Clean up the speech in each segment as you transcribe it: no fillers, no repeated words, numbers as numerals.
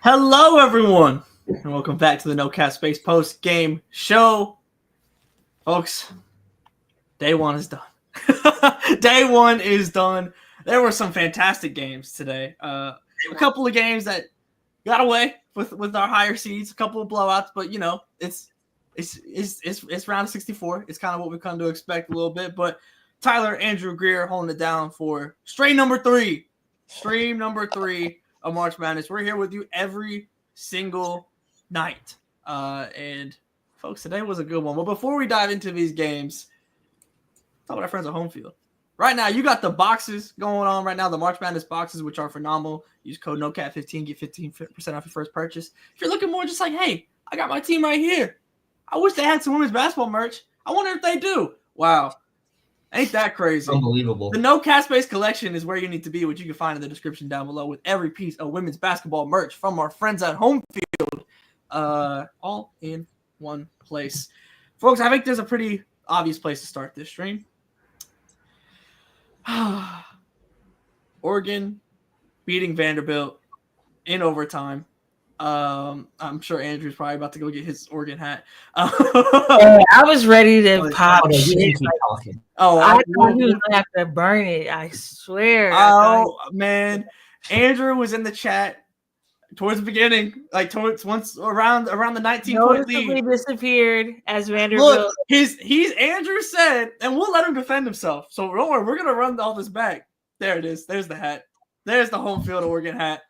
Hello, everyone, and welcome back to the No Cap Space Post Game Show, folks. Day one is done. Day one is done. There were some fantastic games today. A couple of games that got away with our higher seeds. A couple of blowouts, but you know it's round 64. It's kind of what we come to expect a little bit. But Tyler, Andrew, Greer holding it down for stream number three of March Madness. We're here with you every single night. And folks, today was a good one. But before we dive into these games, talk about our friends at Home Field. Right now, you got the boxes going on right now, the March Madness boxes, which are phenomenal. Use code NOCAT15, get 15% off your first purchase. If you're looking more just like, hey, I got my team right here. I wish they had some women's basketball merch. I wonder if they do. Wow. Ain't that crazy? Unbelievable. The No Cap Space collection is where you need to be, which you can find in the description down below with every piece of women's basketball merch from our friends at Home Field, all in one place. Folks, I think there's a pretty obvious place to start this stream. Oregon beating Vanderbilt in overtime. I'm sure Andrew's probably about to go get his Oregon hat. I was ready to pop shit. I thought he was gonna have to burn it. I swear. Man, Andrew was in the chat towards the beginning, like once around the 19-point lead. Disappeared as Vanderbilt. Look, he's Andrew said, and we'll let him defend himself. So don't worry, we're gonna run all this back. There it is. There's the hat. There's the Home Field Oregon hat.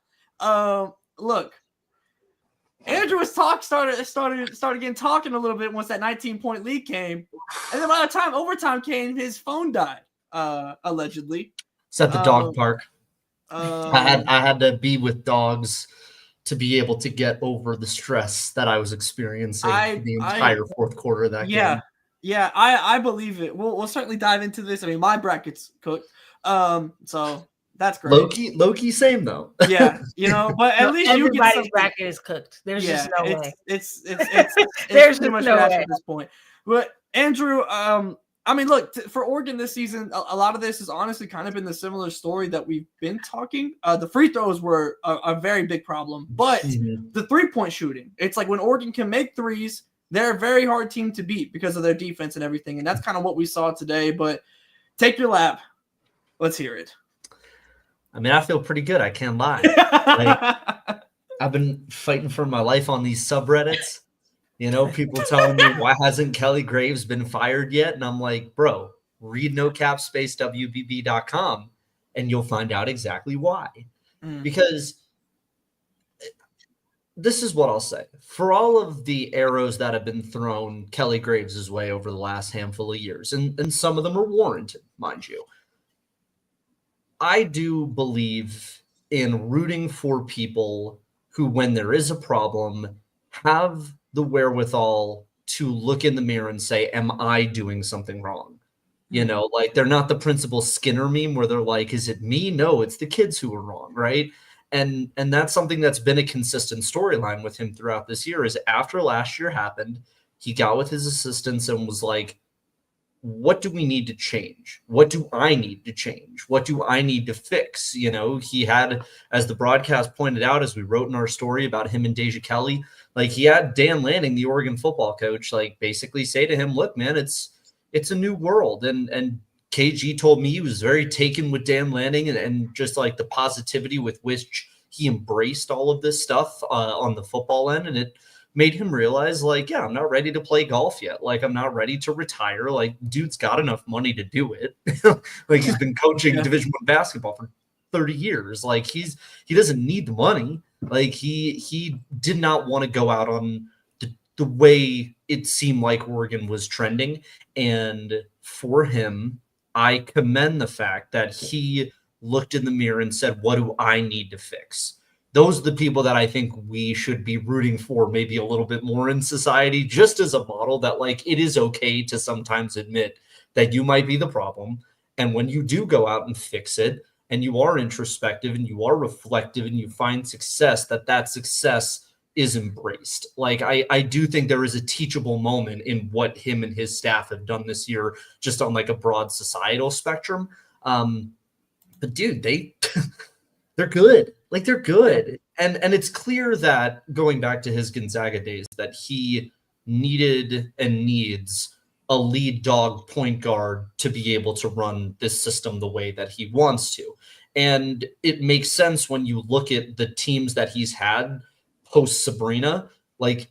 Look. Andrew started getting talking a little bit once that 19-point lead came, and then by the time overtime came, his phone died, allegedly. It's at the dog park. I had to be with dogs to be able to get over the stress that I was experiencing the entire fourth quarter of that game. Yeah, I believe it. We'll certainly dive into this. I mean, my bracket's cooked, so. That's great. Low-key same though. Yeah, you know, but at least everybody's bracket is cooked. There's just no way. It's there's too much no way at this point. But Andrew, I mean, look, for Oregon this season, a lot of this has honestly kind of been the similar story that we've been talking. The free throws were a very big problem, but the 3-point shooting, it's like when Oregon can make threes, they're a very hard team to beat because of their defense and everything, and that's kind of what we saw today. But take your lap. Let's hear it. I mean, I feel pretty good. I can't lie. I've been fighting for my life on these subreddits. You know, people telling me, why hasn't Kelly Graves been fired yet? And I'm like, bro, read nocapspacewbb.com and you'll find out exactly why. Because this is what I'll say. For all of the arrows that have been thrown Kelly Graves' way over the last handful of years, and some of them are warranted, mind you, I do believe in rooting for people who, when there is a problem, have the wherewithal to look in the mirror and say, am I doing something wrong? You know, like they're not the Principal Skinner meme where they're like, is it me? No, it's the kids who are wrong, right? And that's something that's been a consistent storyline with him throughout this year is after last year happened, he got with his assistants and was like, what do we need to change? What do I need to change? What do I need to fix? You know, he had, as the broadcast pointed out, as we wrote in our story about him and Deja Kelly, like he had Dan Lanning, the Oregon football coach, like basically say to him, look, man, it's a new world. And KG told me he was very taken with Dan Lanning and just like the positivity with which he embraced all of this stuff on the football end. And it made him realize, like, yeah, I'm not ready to play golf yet. Like, I'm not ready to retire. Like, dude's got enough money to do it. Like, he's been coaching Division I basketball for 30 years. Like, he doesn't need the money. Like, he did not want to go out on the way it seemed like Oregon was trending. And for him, I commend the fact that he looked in the mirror and said, what do I need to fix? Those are the people that I think we should be rooting for maybe a little bit more in society, just as a model that, like, it is okay to sometimes admit that you might be the problem. And when you do go out and fix it, and you are introspective and you are reflective and you find success, that success is embraced. Like, I do think there is a teachable moment in what him and his staff have done this year, just on like a broad societal spectrum. But dude, they're good. Like they're good. And it's clear that going back to his Gonzaga days that he needed and needs a lead dog point guard to be able to run this system the way that he wants to. And it makes sense when you look at the teams that he's had post Sabrina. Like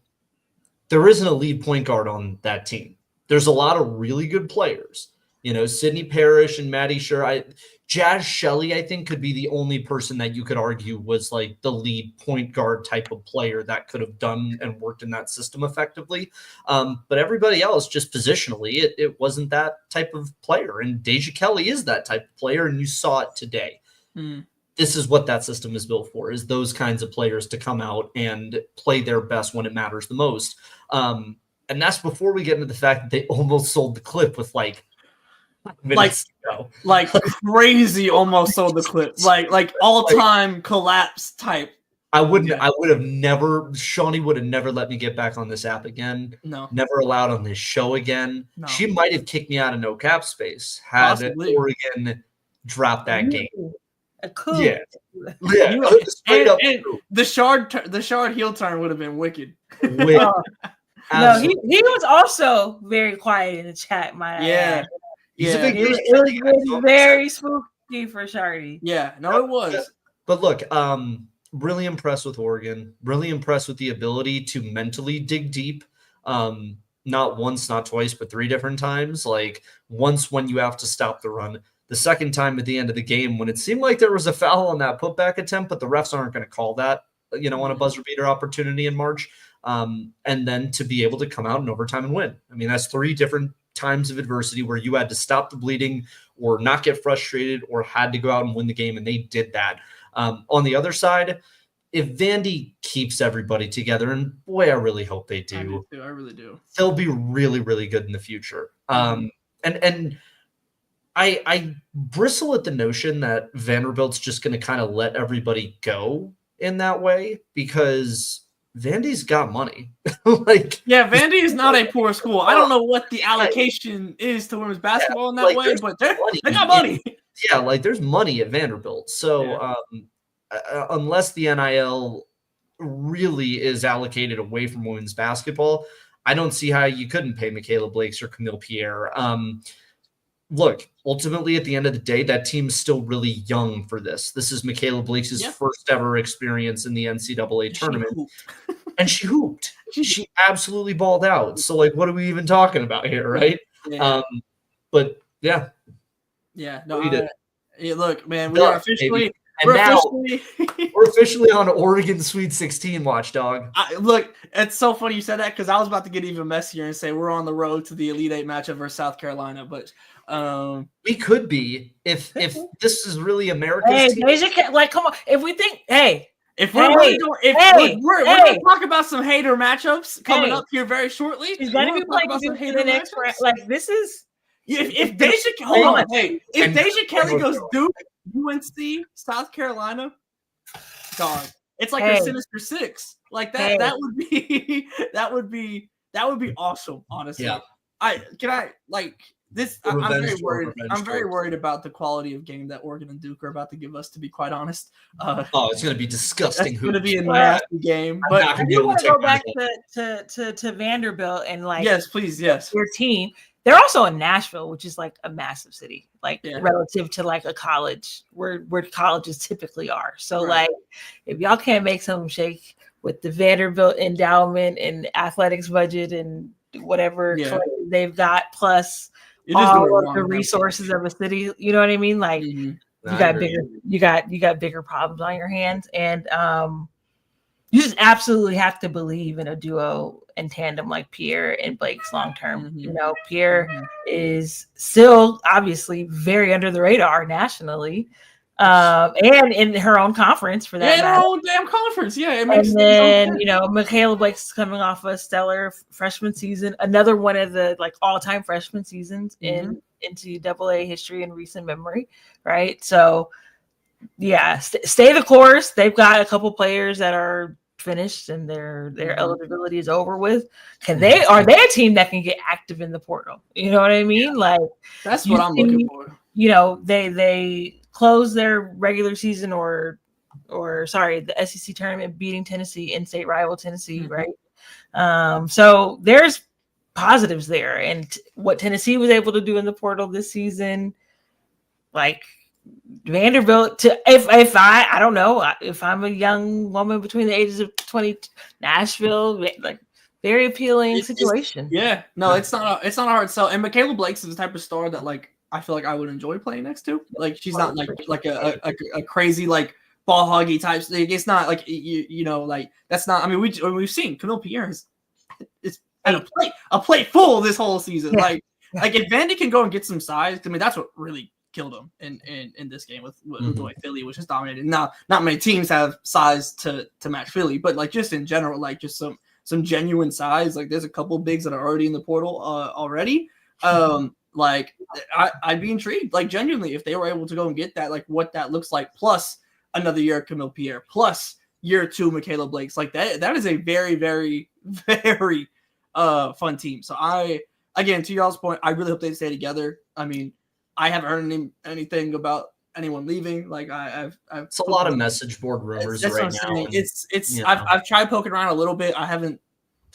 there isn't a lead point guard on that team. There's a lot of really good players. You know, Sidney Parrish and Maddie Sure. Jazz Shelley, I think, could be the only person that you could argue was like the lead point guard type of player that could have done and worked in that system effectively. But everybody else, just positionally, it wasn't that type of player. And Deja Kelly is that type of player, and you saw it today. This is what that system is built for, is those kinds of players to come out and play their best when it matters the most. And that's before we get into the fact that they almost sold the clip with like crazy almost sold the clip. Like all-time collapse type. I would have never, Shawnee would have never let me get back on this app again. No. Never allowed on this show again. No. She might have kicked me out of No Cap Space had Oregon dropped that game. Yeah. Straight up. And the Shard heel turn would have been wicked. No, he was also very quiet in the chat, It was very spooky for Shardy. Yeah, no, it was. But look, really impressed with Oregon. Really impressed with the ability to mentally dig deep. Not once, not twice, but 3 different times. Like once when you have to stop the run. The second time at the end of the game when it seemed like there was a foul on that putback attempt, but the refs aren't going to call that, on a buzzer beater opportunity in March. And then to be able to come out in overtime and win. I mean, that's 3 different times of adversity where you had to stop the bleeding or not get frustrated or had to go out and win the game, and they did that. On the other side, if Vandy keeps everybody together, and boy, I really hope they do. I really do. They'll be really, really good in the future. And I bristle at the notion that Vanderbilt's just going to kind of let everybody go in that way because Vandy's got money. Vandy is not a poor school. I don't know what the allocation is to women's basketball in that way, but they got money. Yeah, there's money at Vanderbilt. So unless the NIL really is allocated away from women's basketball, I don't see how you couldn't pay Michaela Blakes or Camille Pierre. Look, ultimately, at the end of the day, that team's still really young for this. This is Michaela Blakes' first ever experience in the NCAA tournament. And she hooped. She absolutely balled out. So, what are we even talking about here, right? Yeah. But, yeah. Yeah. No, look, man, we're officially on Oregon Sweet 16 watch, dog. Look, it's so funny you said that because I was about to get even messier and say we're on the road to the Elite 8 matchup versus South Carolina, but we could be if this is really America's team. Come on. If we think, if we're going to talk about some hater matchups coming up here very shortly, is that be playing some hater next round? This is if Deja Kelly goes Duke, UNC, South Carolina, dog. It's like a Sinister Six. That would be awesome, honestly. Yeah. I'm very worried. I'm very worried about the quality of game that Oregon and Duke are about to give us, to be quite honest. It's going to be disgusting. It's going to be a nasty game. But I want to go back to Vanderbilt and yes, please, yes, your team. They're also in Nashville, which is a massive city, relative to a college where colleges typically are. So if y'all can't make something shake with the Vanderbilt endowment and athletics budget and whatever they've got, plus all of the resources of a city, you know what I mean? You got bigger problems on your hands, and you just absolutely have to believe in a duo and tandem like Pierre and Blake's long term. Mm-hmm. Pierre is still obviously very under the radar nationally, and in her own conference for that. Yeah, her own damn conference. Yeah, it makes sense. Michaela Blake's coming off a stellar freshman season, another one of the all-time freshman seasons in NCAA history and recent memory, right? So, yeah, stay the course. They've got a couple players that are finished and their eligibility is over with. Are they a team that can get active in the portal? You know what I mean? That's what I'm looking for. They close their regular season or the SEC tournament, beating Tennessee, in-state rival Tennessee, right? So there's positives there, and what Tennessee was able to do in the portal this season, like Vanderbilt. If I don't know, if I'm a young woman between the ages of 20, Nashville, like very appealing situation. It's not a hard sell. And Michaela Blake's is the type of star that like I feel like I would enjoy playing next to. Like she's not like a crazy like ball hoggy type. It's not like you know like that's not. I mean we've seen Camille Pierre is at a plate full this whole season. Like if Vandy can go and get some size, I mean that's what really killed him in this game with the way Philly was just dominated. Now not many teams have size to match Philly, but like just in general, like just some genuine size. Like there's a couple bigs that are already in the portal already. Like I'd be intrigued, like genuinely, if they were able to go and get that, like what that looks like, plus another year of Camille Pierre, plus year 2 Michaela Blake's. Like that is a very, very, very fun team. So again, to y'all's point, I really hope they stay together. I mean, I haven't heard anything about anyone leaving. Like it's a lot of message board rumors right now. I've tried poking around a little bit. I haven't,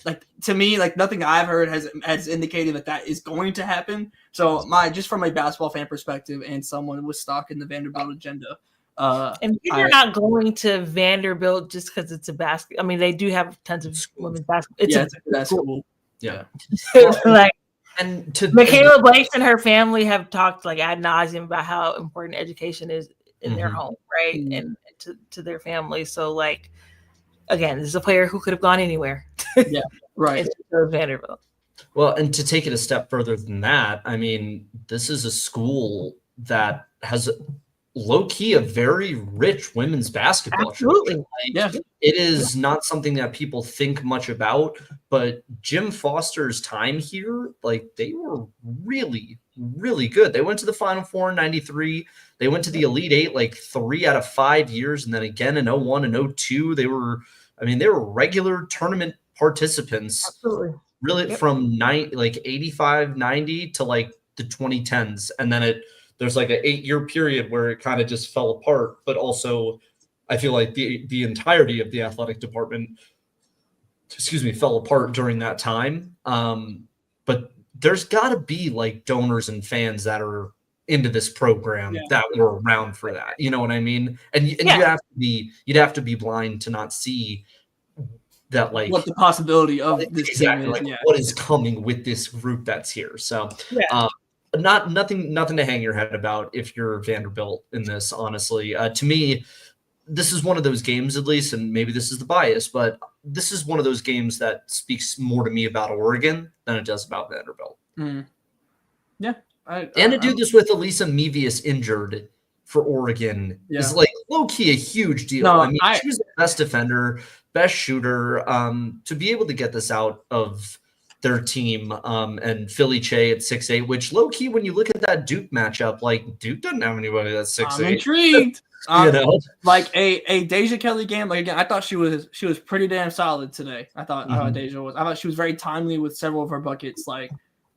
like, to me, like nothing I've heard has indicated that is going to happen. So just from a basketball fan perspective and someone with stock in the Vanderbilt agenda. And you're not going to Vanderbilt just because it's a basketball. I mean, they do have tons of women's basketball. It's a basketball. Yeah. Like, and Michaela Blake and her family have talked like ad nauseum about how important education is in their home, right? And to their family. So like, again, this is a player who could have gone anywhere. Yeah, right. Vanderbilt. Well, and to take it a step further than that, I mean, this is a school that has low-key a very rich women's basketball. Absolutely. It is not something that people think much about, but Jim Foster's time here, like they were really, really good. They went to the Final Four in 93. They went to the Elite Eight like 3 out of 5 years, and then again in 01 and 02. They were regular tournament participants. Absolutely. Really from 85, 90 to like the 2010s. And then there's like an 8-year period where it kind of just fell apart, but also I feel like the entirety of the athletic department, fell apart during that time. But there's got to be like donors and fans that are into this program that were around for that. You know what I mean? And you'd have to be blind to not see that, like what the possibility of this exactly like what is coming with this group that's here. So nothing to hang your head about if you're Vanderbilt in this, honestly. To me, this is one of those games, at least, and maybe this is the bias, but this is one of those games that speaks more to me about Oregon than it does about Vanderbilt. Yeah. And to do this with Elisa Mevius injured for Oregon is like low-key a huge deal. She was the best defender, best shooter. To be able to get this out of their team and Philly Che at 6'8", which low-key, when you look at that Duke matchup, like Duke doesn't have anybody that's 6'8". I'm intrigued. Like a Deja Kelly game. Like again, I thought she was pretty damn solid today. I thought Deja was. I thought she was very timely with several of her buckets. Like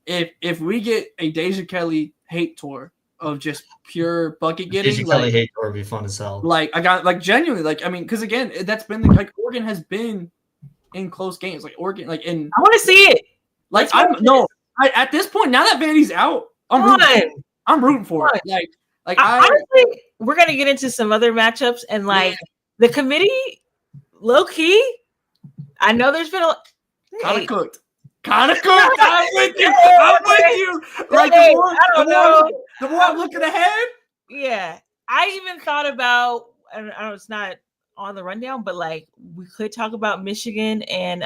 if we get a Deja Kelly hate tour of just pure bucket getting, Deja Kelly hate tour would be fun as hell. Like I got like genuinely like I mean because again that's been like Oregon has been in close games like Oregon like in I want to see it. Like at this point now that Vandy's out, I'm rooting for it. Like honestly, we're gonna get into some other matchups and like the committee, low key. I know there's been kind of cooked. I'm with you. Like the more I'm looking ahead. Yeah, I even thought about. I know it's not on the rundown, but like we could talk about Michigan and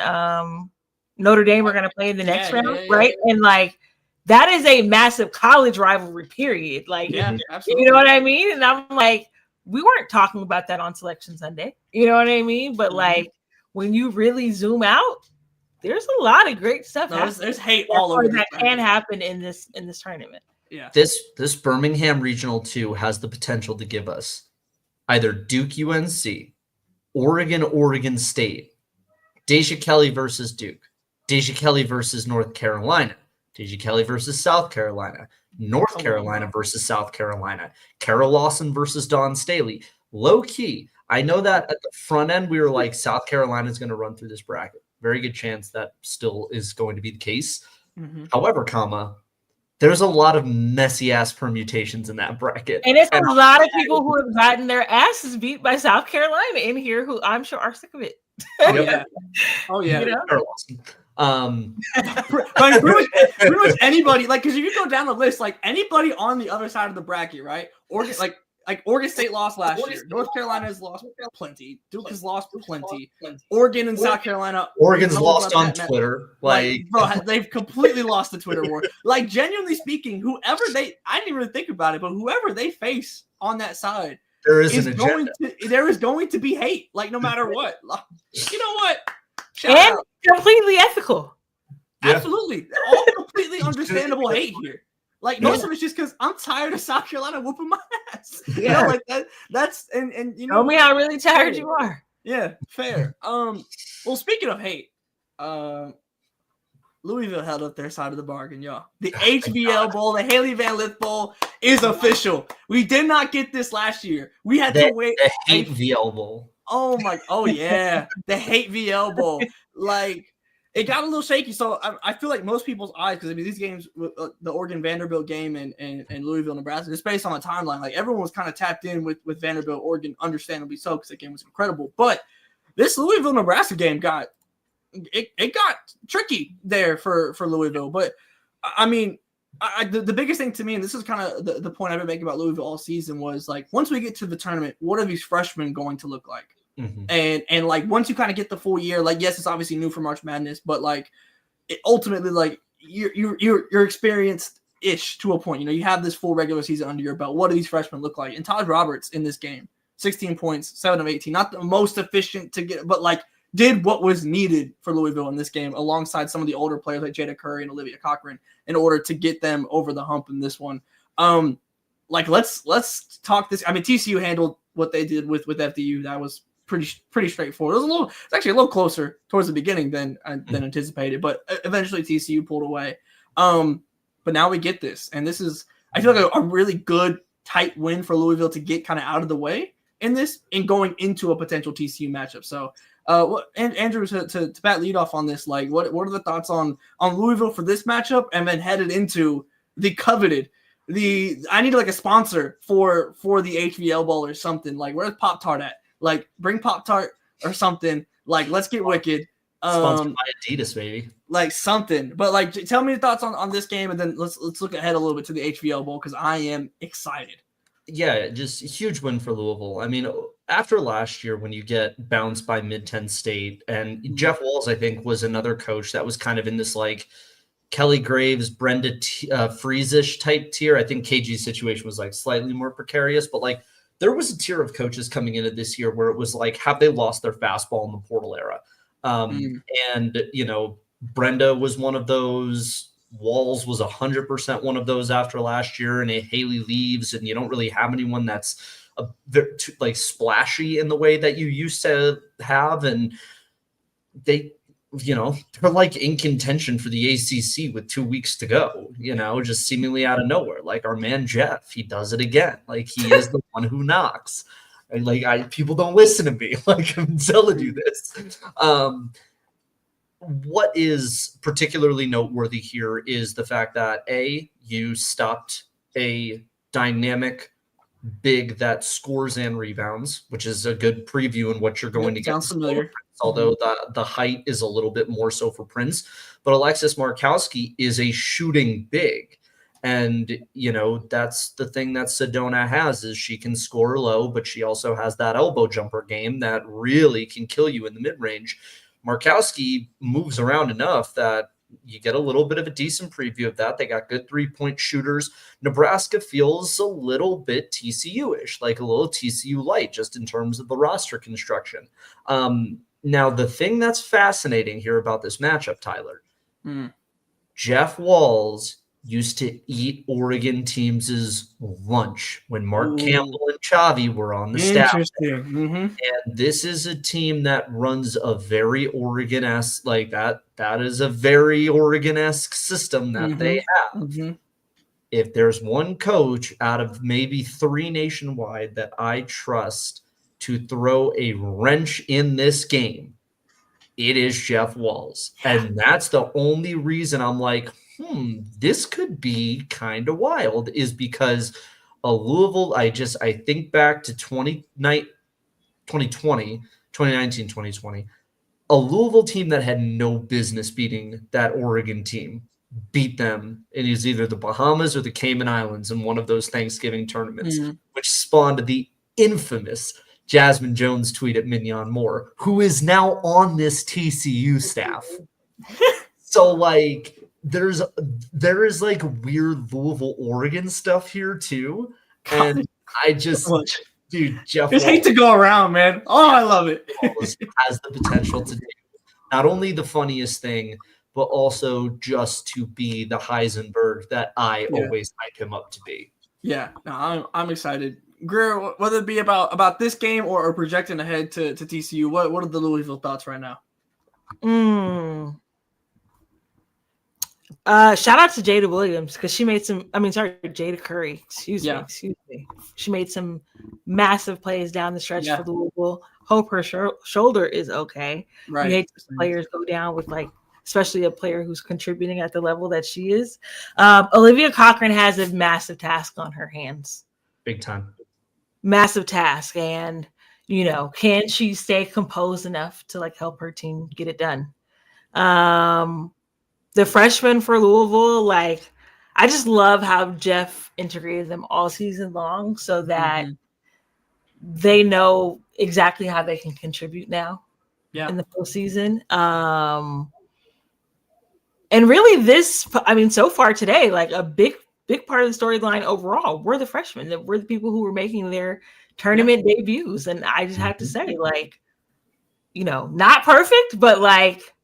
Notre Dame. We're gonna play in the next round, right? And like. That is a massive college rivalry, period. Like, absolutely. You know what I mean? And I'm like, we weren't talking about that on Selection Sunday. You know what I mean? But like, when you really zoom out, there's a lot of great stuff. There's hate all over that can happen in this tournament. Yeah. This Birmingham Regional 2 has the potential to give us either Duke UNC, Oregon State, Deja Kelly versus Duke, Deja Kelly versus North Carolina. Deja Kelly versus South Carolina, North Carolina versus South Carolina, Carol Lawson versus Dawn Staley. Low key, I know that at the front end, we were like, South Carolina is going to run through this bracket. Very good chance that still is going to be the case. Mm-hmm. However, there's a lot of messy ass permutations in that bracket. And it's a lot of people who have gotten their asses beat by South Carolina in here who I'm sure are sick of it. Oh, yeah. Oh, yeah. You know? Pretty much anybody, like, because if you go down the list, like, anybody on the other side of the bracket, right? Oregon, like Oregon State lost last year. North Carolina has lost plenty. Duke has lost plenty. Oregon and South Carolina. Oregon's lost on Twitter. Like, bro, they've completely lost the Twitter war. Like, genuinely speaking, I didn't even think about it, but whoever they face on that side, there is going to be hate. Like, no matter what. Like, you know what? And completely ethical. Yeah. Absolutely. All completely understandable hate here. Like, most of it's just because I'm tired of South Carolina whooping my ass. Yeah. You know, like that's and you know. Tell me how really tired you are. Yeah, fair. Well, speaking of hate, Louisville held up their side of the bargain, y'all. The HVL Bowl, the Hailey Van Lith Bowl is official. We did not get this last year. We had to wait. The Hate VL Bowl. Oh yeah, the Hate VL Bowl. Like, it got a little shaky, so I feel like most people's eyes, because I mean these games, the Oregon Vanderbilt game and Louisville Nebraska, just based on the timeline, like everyone was kind of tapped in with Vanderbilt Oregon, understandably so, because that game was incredible. But this Louisville Nebraska game got tricky there for Louisville. But I mean, the biggest thing to me, and this is kind of the point I've been making about Louisville all season, was like, once we get to the tournament, what are these freshmen going to look like? Mm-hmm. And like, once you kind of get the full year, like, yes, it's obviously new for March Madness, but like, ultimately, like, you're experienced ish to a point. You know, you have this full regular season under your belt. What do these freshmen look like? And Taj Roberts in this game, 16 points, 7 of 18, not the most efficient to get, but like did what was needed for Louisville in this game, alongside some of the older players like Jada Curry and Olivia Cochran, in order to get them over the hump in this one. Like, let's talk this. I mean, TCU handled what they did with FDU. That was pretty straightforward. It's actually a little closer towards the beginning than anticipated, but eventually TCU pulled away. But now we get this, and this is, I feel like, a really good tight win for Louisville to get kind of out of the way in this and going into a potential TCU matchup. So, Andrew, to bat lead off on this, like, what are the thoughts on Louisville for this matchup, and then headed into the coveted, I need like a sponsor for the HVL Bowl or something. Like, where's Pop-Tart at? Like, bring Pop-Tart or something. Like, let's get wicked. Sponsored by Adidas, baby. Like, something. But like, tell me your thoughts on this game, and then let's look ahead a little bit to the HVL Bowl, because I am excited. Yeah, just a huge win for Louisville. I mean, after last year when you get bounced by Mid-10 State, and Jeff Walz, I think, was another coach that was kind of in this like Kelly Graves, Brenda Friesish type tier. I think KG's situation was like slightly more precarious, but like there was a tier of coaches coming into this year where it was like, have they lost their fastball in the portal era? And, you know, Brenda was one of those. Walls was 100% one of those after last year, and Hailey leaves, and you don't really have anyone that's like splashy in the way that you used to have. And they, you know, they're like in contention for the ACC with 2 weeks to go, you know, just seemingly out of nowhere. Like our man Jeff, he does it again. Like, he is the one who knocks. And like, people don't listen to me. Like, I'm telling you this. What is particularly noteworthy here is the fact that you stopped a dynamic big that scores and rebounds, which is a good preview in what you're going to get. Sounds familiar. Although the height is a little bit more so for Prince, but Alexis Markowski is a shooting big. And, you know, that's the thing that Sedona has, is she can score low, but she also has that elbow jumper game that really can kill you in the mid-range. Markowski moves around enough that you get a little bit of a decent preview of that. They got good three-point shooters. Nebraska feels a little bit TCU-ish, like a little TCU light, just in terms of the roster construction. Now, the thing that's fascinating here about this matchup, Tyler, Jeff Walz used to eat Oregon teams' lunch when Mark Campbell and Chavi were on the staff. And this is a team that runs a very Oregon-esque, like that is a very Oregon-esque system that they have. If there's one coach out of maybe 3 nationwide that I trust to throw a wrench in this game, it is Jeff Walz. And that's the only reason I'm like, this could be kind of wild, is because a Louisville, I think back to 2019, 2020, a Louisville team that had no business beating that Oregon team beat them. It is either the Bahamas or the Cayman Islands in one of those Thanksgiving tournaments, which spawned the infamous Jasmine Jones tweet at Mignon Moore, who is now on this TCU staff. So like there is like weird Louisville, Oregon stuff here too. And I just dude, Jeff just hate to go around, man. Oh, I love it. Has the potential to do not only the funniest thing, but also just to be the Heisenberg that I always hype him up to be. Yeah, no, I'm excited. Greer, whether it be about this game or projecting ahead to TCU, what are the Louisville thoughts right now? Shout out to Jada Williams, because she made Jada Curry. Excuse me. She made some massive plays down the stretch for Louisville. Hope her shoulder is okay. Right. You hate to see players go down with, like, especially a player who's contributing at the level that she is. Olivia Cochran has a massive task on her hands. Big time. Massive task. And, can she stay composed enough to, like, help her team get it done? The freshmen for Louisville, like, I just love how Jeff integrated them all season long so that they know exactly how they can contribute now in the postseason. And really so far today, like, a big part of the storyline overall, we're the freshmen. We're the people who were making their tournament debuts. And I just have to say, like, not perfect, but, like,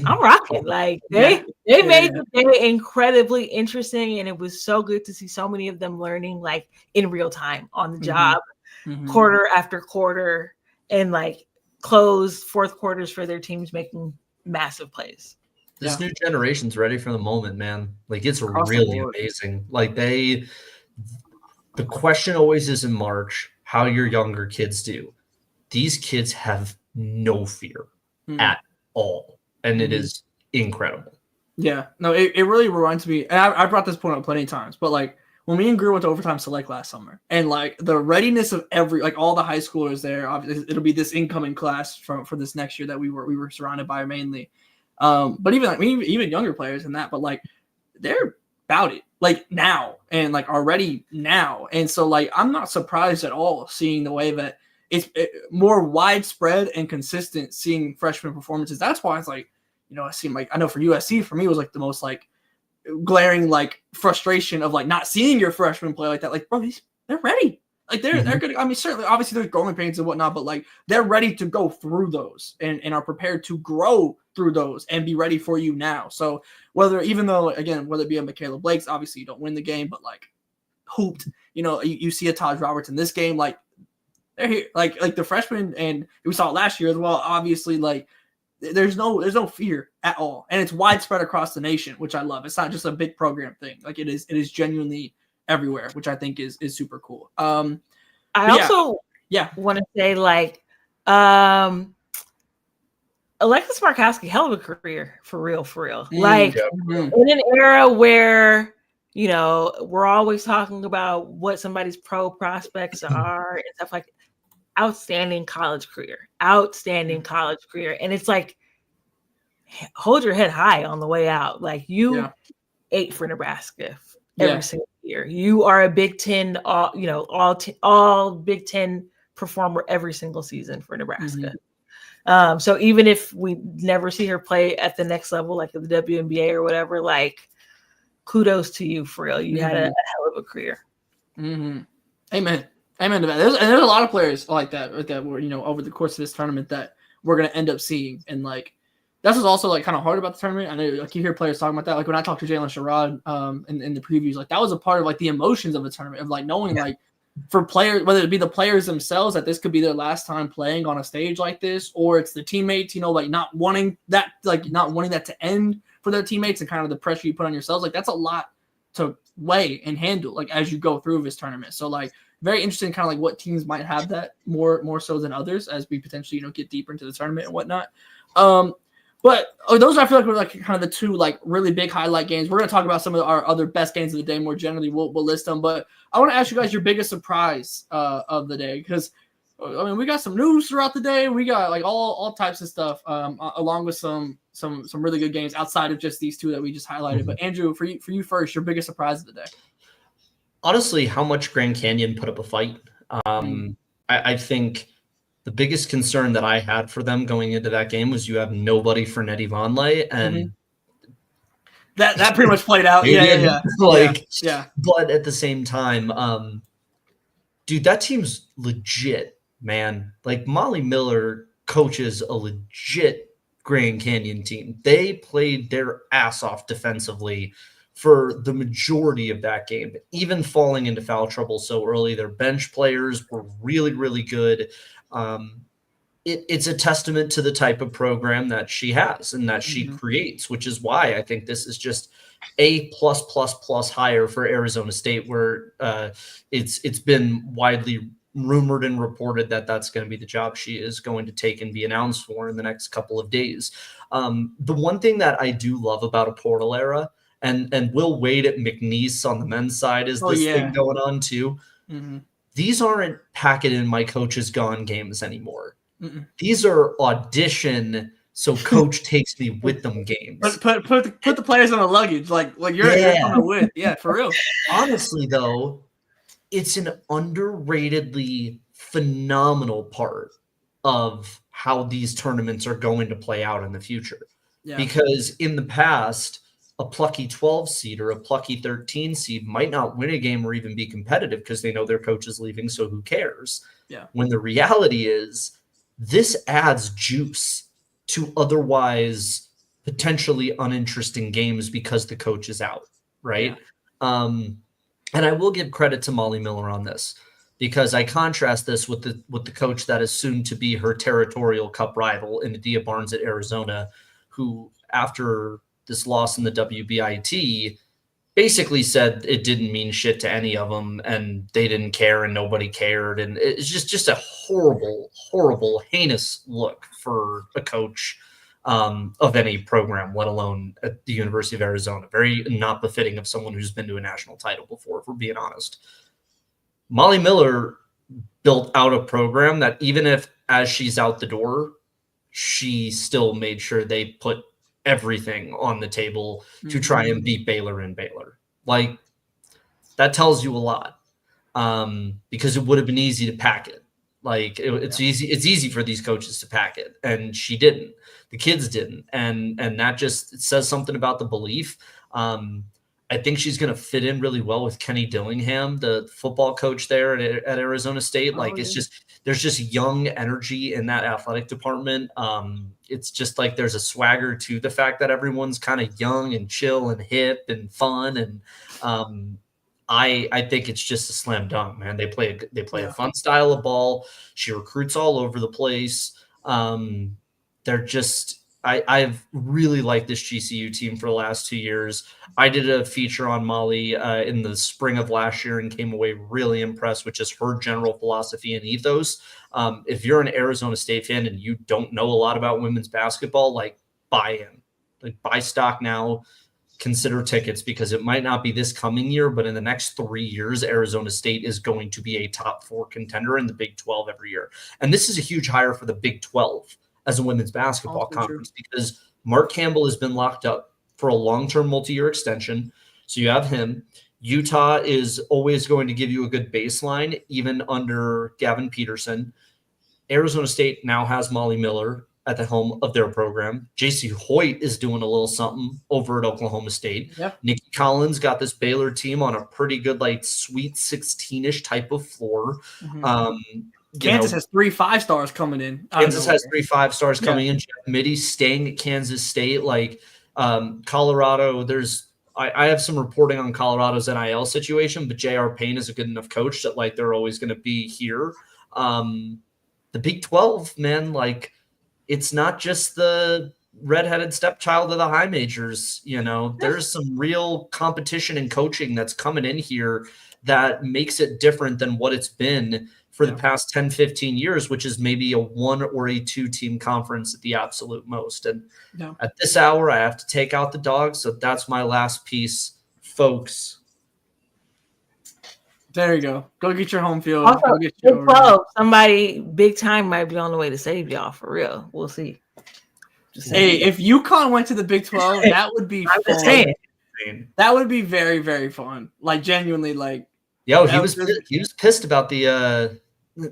I'm rocking. Like, they made the day incredibly interesting, and it was so good to see so many of them learning, like, in real time on the job, quarter after quarter, and, like, close fourth quarters for their teams making massive plays. This new generation's ready for the moment, man. Like, it's really amazing. Like, the question always is in March how your younger kids do. These kids have no fear at all. And it is incredible. Yeah. No, it really reminds me, and I brought this point up plenty of times, but, like, when me and Greer went to Overtime Select last summer, and, like, the readiness of all the high schoolers there, obviously it'll be this incoming class for this next year that we were surrounded by mainly. But even younger players and that, but, like, they're about it, like, now, and, like, already now. And so, like, I'm not surprised at all seeing the way that it's more widespread and consistent seeing freshman performances. That's why it's like, it seemed like, I know for USC, for me, it was like the most, like, glaring, like, frustration of, like, not seeing your freshmen play like that. Like, bro, they're ready. Like, they're good. I mean, certainly, obviously, there's growing pains and whatnot, but, like, they're ready to go through those and are prepared to grow through those and be ready for you now. So whether it be a Michaela Blake's, obviously you don't win the game, but, like, hooped, you see a Taj Roberts in this game, like, they're here, like the freshmen, and we saw it last year as well. Obviously, like, there's no fear at all, and it's widespread across the nation, which I love. It's not just a big program thing; like, it is genuinely everywhere, which I think is super cool. I also want to say, like, Alexis Markowski, hell of a career, for real. Like, in an era where, we're always talking about what somebody's pro prospects are and stuff like that. Outstanding college career. And it's like, hold your head high on the way out. Like, you ate for Nebraska every single year. You are a Big Ten, all Big Ten performer every single season for Nebraska. So even if we never see her play at the next level, like the WNBA or whatever, like, kudos to you, for real. You had a hell of a career. Amen to that. There's a lot of players like that were, over the course of this tournament that we're going to end up seeing. And, like, that's what's also, like, kind of hard about the tournament. I know, like, you hear players talking about that. Like, when I talked to Jalen Sherrod in the previews, like, that was a part of, like, the emotions of the tournament, of, like, knowing, like, for players, whether it be the players themselves, that this could be their last time playing on a stage like this, or it's the teammates, like, not wanting that to end for their teammates, and kind of the pressure you put on yourselves. Like, that's a lot to weigh and handle, like, as you go through this tournament. So, like, very interested in kind of like what teams might have that more so than others as we potentially, get deeper into the tournament and whatnot. But those I feel like were like kind of the two like really big highlight games. We're going to talk about some of our other best games of the day more generally. We'll list them, but I want to ask you guys your biggest surprise of the day, because I mean we got some news throughout the day. We got like all types of stuff along with some really good games outside of just these two that we just highlighted. Mm-hmm. But Andrew, for you first, your biggest surprise of the day. Honestly, how much Grand Canyon put up a fight. I think the biggest concern that I had for them going into that game was you have nobody for Nettie Vonleh, and that pretty much played out. Yeah. But at the same time, dude, that team's legit, man. Like Molly Miller coaches a legit Grand Canyon team. They played their ass off defensively for the majority of that game, even falling into foul trouble so early. Their bench players were really, really good. It's a testament to the type of program that she has and that she creates, which is why I think this is just A+++ higher for Arizona State, where it's been widely rumored and reported that that's going to be the job she is going to take and be announced for in the next couple of days. The one thing that I do love about a portal era, and Will Wade at McNeese on the men's side is this thing going on too. These aren't pack it in my coach is gone games anymore. These are audition so coach takes me with them games. Put the players on the luggage like you're coming with. Yeah, for real. Honestly though, it's an underratedly phenomenal part of how these tournaments are going to play out in the future. Yeah. Because in the past, a plucky 12 seed or a plucky 13 seed might not win a game or even be competitive because they know their coach is leaving, so who cares? Yeah. When the reality is this adds juice to otherwise potentially uninteresting games because the coach is out, right? Yeah. And I will give credit to Molly Miller on this, because I contrast this with the coach that is soon to be her territorial cup rival in Adia Barnes at Arizona, who after this loss in the WBIT basically said it didn't mean shit to any of them and they didn't care and nobody cared. And it's just a horrible, heinous look for a coach of any program, let alone at the University of Arizona. Very not befitting of someone who's been to a national title before, if we're being honest. Molly Miller built out a program that even if as she's out the door, she still made sure they put everything on the table to try and beat Baylor and Baylor. Like, that tells you a lot, because it would have been easy to pack it. Like it's easy for these coaches to pack it, and she didn't. The kids didn't, and that just says something about the belief. I think she's going to fit in really well with Kenny Dillingham, the football coach there at Arizona State. There's just young energy in that athletic department. It's just like there's a swagger to the fact that everyone's kind of young and chill and hip and fun. And I think it's just a slam dunk, man. They play a fun style of ball. She recruits all over the place. They're just I've really liked this GCU team for the last 2 years. I did a feature on Molly in the spring of last year and came away really impressed with just her general philosophy and ethos. If you're an Arizona State fan and you don't know a lot about women's basketball, like buy stock now, consider tickets, because it might not be this coming year, but in the next 3 years, Arizona State is going to be a top 4 contender in the Big 12 every year. And this is a huge hire for the Big 12 as a women's basketball conference, because Mark Campbell has been locked up for a long-term multi-year extension. So you have him. Utah is always going to give you a good baseline, even under Gavin Peterson. Arizona State now has Molly Miller at the helm of their program. J.C. Hoyt is doing a little something over at Oklahoma State. Yep. Nikki Collins got this Baylor team on a pretty good, like, Sweet 16-ish type of floor. Kansas has 3 5-stars coming in. Kansas has 3 5-stars coming in. Jeff Mittie staying at Kansas State. Like Colorado, I have some reporting on Colorado's NIL situation, but J.R. Payne is a good enough coach that like they're always going to be here. The Big 12, man, like it's not just the redheaded stepchild of the high majors. There's some real competition and coaching that's coming in here that makes it different than what it's been for the past 10, 15 years, which is maybe a 1 or a 2 team conference at the absolute most. And at this hour, I have to take out the dogs. So that's my last piece, folks. There you go. Go get your home field. Also, go get your somebody big time might be on the way to save y'all for real. We'll see. Hey, if UConn went to the Big 12, that would be fun. That would be very, very fun. Like genuinely, like. Yo, he was pissed about the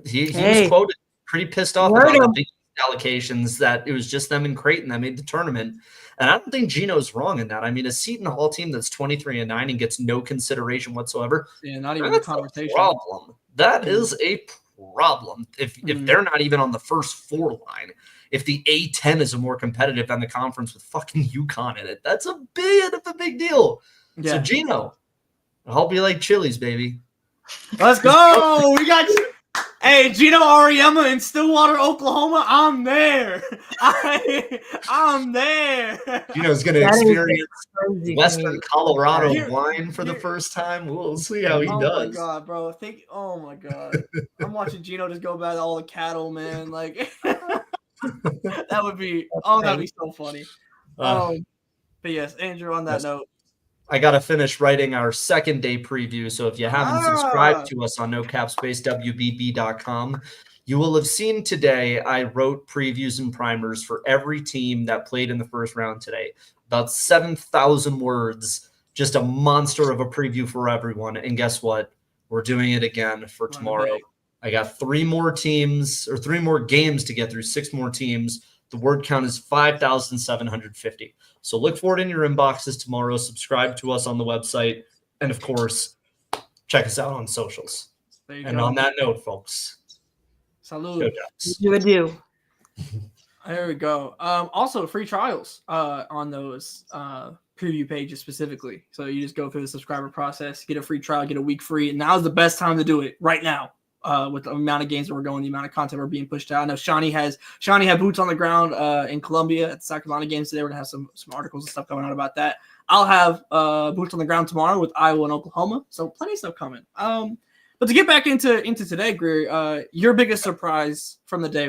he was quoted pretty pissed off about the big allocations that it was just them and Creighton that made the tournament. And I don't think Gino's wrong in that. I mean, a Seton Hall team that's 23-9 and gets no consideration whatsoever. Yeah, not even a conversation. Problem. That is a problem. If they're not even on the first 4 line, if the A10 is more competitive than the conference with fucking UConn in it, that's a bit of a big deal. Yeah. So Gino, I'll be like Chili's, baby. Let's go. We got you. Hey, Gino Auriemma in Stillwater, Oklahoma. I'm there. I'm there. Gino's going to experience Western Colorado wine for the first time. We'll see how he does. Oh, my God, bro. Oh, my God. I'm watching Gino just go by all the cattle, man. Like, that would be so funny. But, yes, Andrew, on that note. I got to finish writing our second day preview. So if you haven't subscribed to us on nocapspacewbb.com, you will have seen today I wrote previews and primers for every team that played in the first round today. About 7,000 words, just a monster of a preview for everyone. And guess what? We're doing it again for tomorrow. I got 3 more games to get through, 6 more teams. The word count is 5,750. So look for it in your inboxes tomorrow. Subscribe to us on the website. And, of course, check us out on socials. And on that note, folks. Salud. You do. There we go. Also, free trials on those preview pages specifically. So you just go through the subscriber process, get a free trial, get a week free. And now's the best time to do it right now. With the amount of games that we're going, the amount of content we're being pushed out. I know Shawnee had boots on the ground in Columbia at the South Carolina games today. We're gonna have some articles and stuff going on about that. I'll have boots on the ground tomorrow with Iowa and Oklahoma. So plenty of stuff coming. But to get back into today, Greer, your biggest surprise from the day,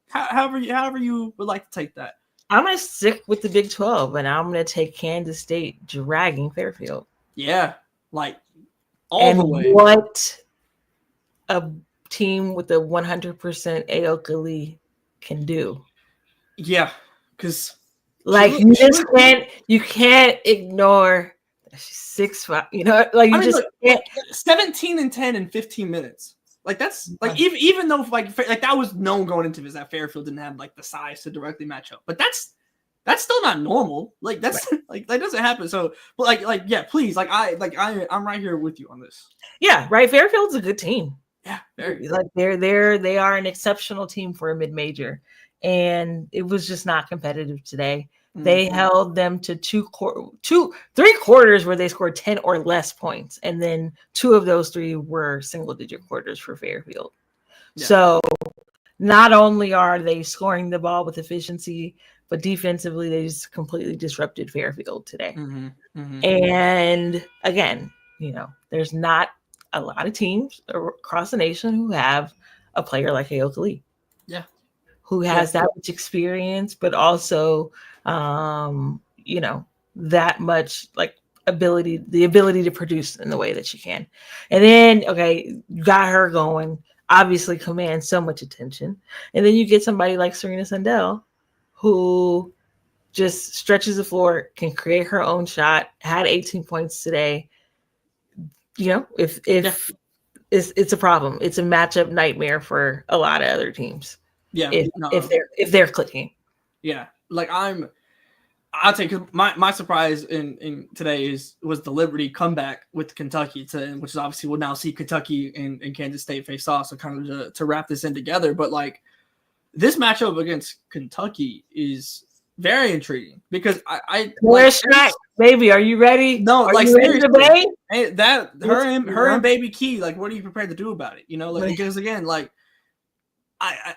however you would like to take that. I'm gonna stick with the Big 12, and I'm gonna take Kansas State dragging Fairfield. Yeah, like all the way. What a team with a 100% Aoki can do. Yeah, because like you can't ignore 6'5", can't. 17 and 10 in 15 minutes. Like that's like even though like that was known going into this that Fairfield didn't have like the size to directly match up, but that's still not normal. Like that's like that doesn't happen. So, but like yeah, please, I'm right here with you on this. Yeah, right. Fairfield's a good team. Yeah, they are an exceptional team for a mid-major, and it was just not competitive today. Mm-hmm. They held them to 3 quarters where they scored 10 or less points, and then 2 of those 3 were single-digit quarters for Fairfield. Yeah. So not only are they scoring the ball with efficiency, but defensively they just completely disrupted Fairfield today. Mm-hmm. Mm-hmm. And again, there's not a lot of teams across the nation who have a player like Aoki. Yeah. Who has that much experience, but also, that much like the ability to produce in the way that she can. And then, you got her going, obviously commands so much attention. And then you get somebody like Serena Sundell, who just stretches the floor, can create her own shot, had 18 points today. If it's a problem, it's a matchup nightmare for a lot of other teams. Yeah, if they're clicking. Yeah, like I'll take my surprise in today was the Liberty comeback with Kentucky, which is obviously we'll now see Kentucky and Kansas State face off. So kind of to wrap this in together, but like this matchup against Kentucky is very intriguing because baby, are you ready? No, like seriously, her and Baby Key, like what are you prepared to do about it? Because again, like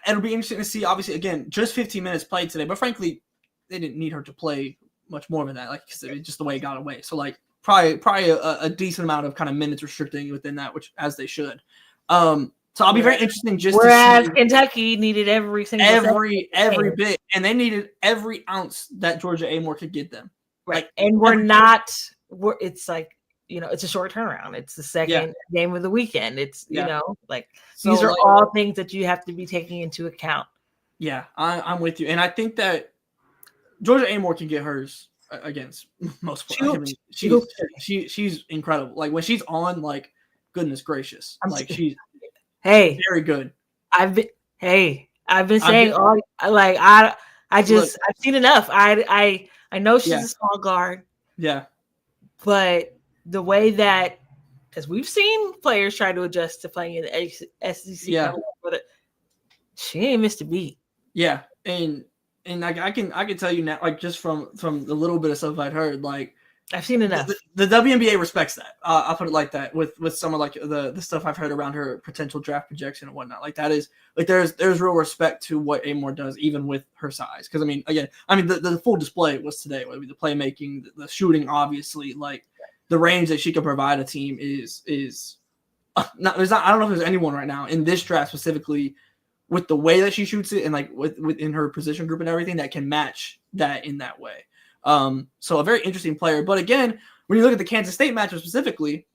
it'll be interesting to see. Obviously, again, just 15 minutes played today, but frankly, they didn't need her to play much more than that, like because it's just the way it got away. So like probably a decent amount of kind of minutes restricting within that, which as they should. So I'll be very interesting to see. Kentucky needed every bit, and they needed every ounce that Georgia Amore could get them. Right, like, and it's like, it's a short turnaround. It's the second game of the weekend. It's these are all things that you have to be taking into account. Yeah, I'm with you, and I think that Georgia Amore can get hers against most players. She's incredible. Like when she's on, like goodness gracious, she's very good. I've been saying I've seen enough. I know she's a small guard. Yeah, but the way that, because we've seen players try to adjust to playing in the SEC, she ain't missed a beat. Yeah, and I can tell you now, like just from the little bit of stuff I'd heard, like I've seen enough. The WNBA respects that. I'll put it like that with some of like the stuff I've heard around her potential draft projection and whatnot. Like that is like there's real respect to what Amore does, even with her size. Because the full display was today. The playmaking, the shooting, obviously, like the range that she can provide a team is not. There's not. I don't know if there's anyone right now in this draft specifically with the way that she shoots it and like within her position group and everything that can match that in that way. So a very interesting player. But again, when you look at the Kansas State matchup specifically,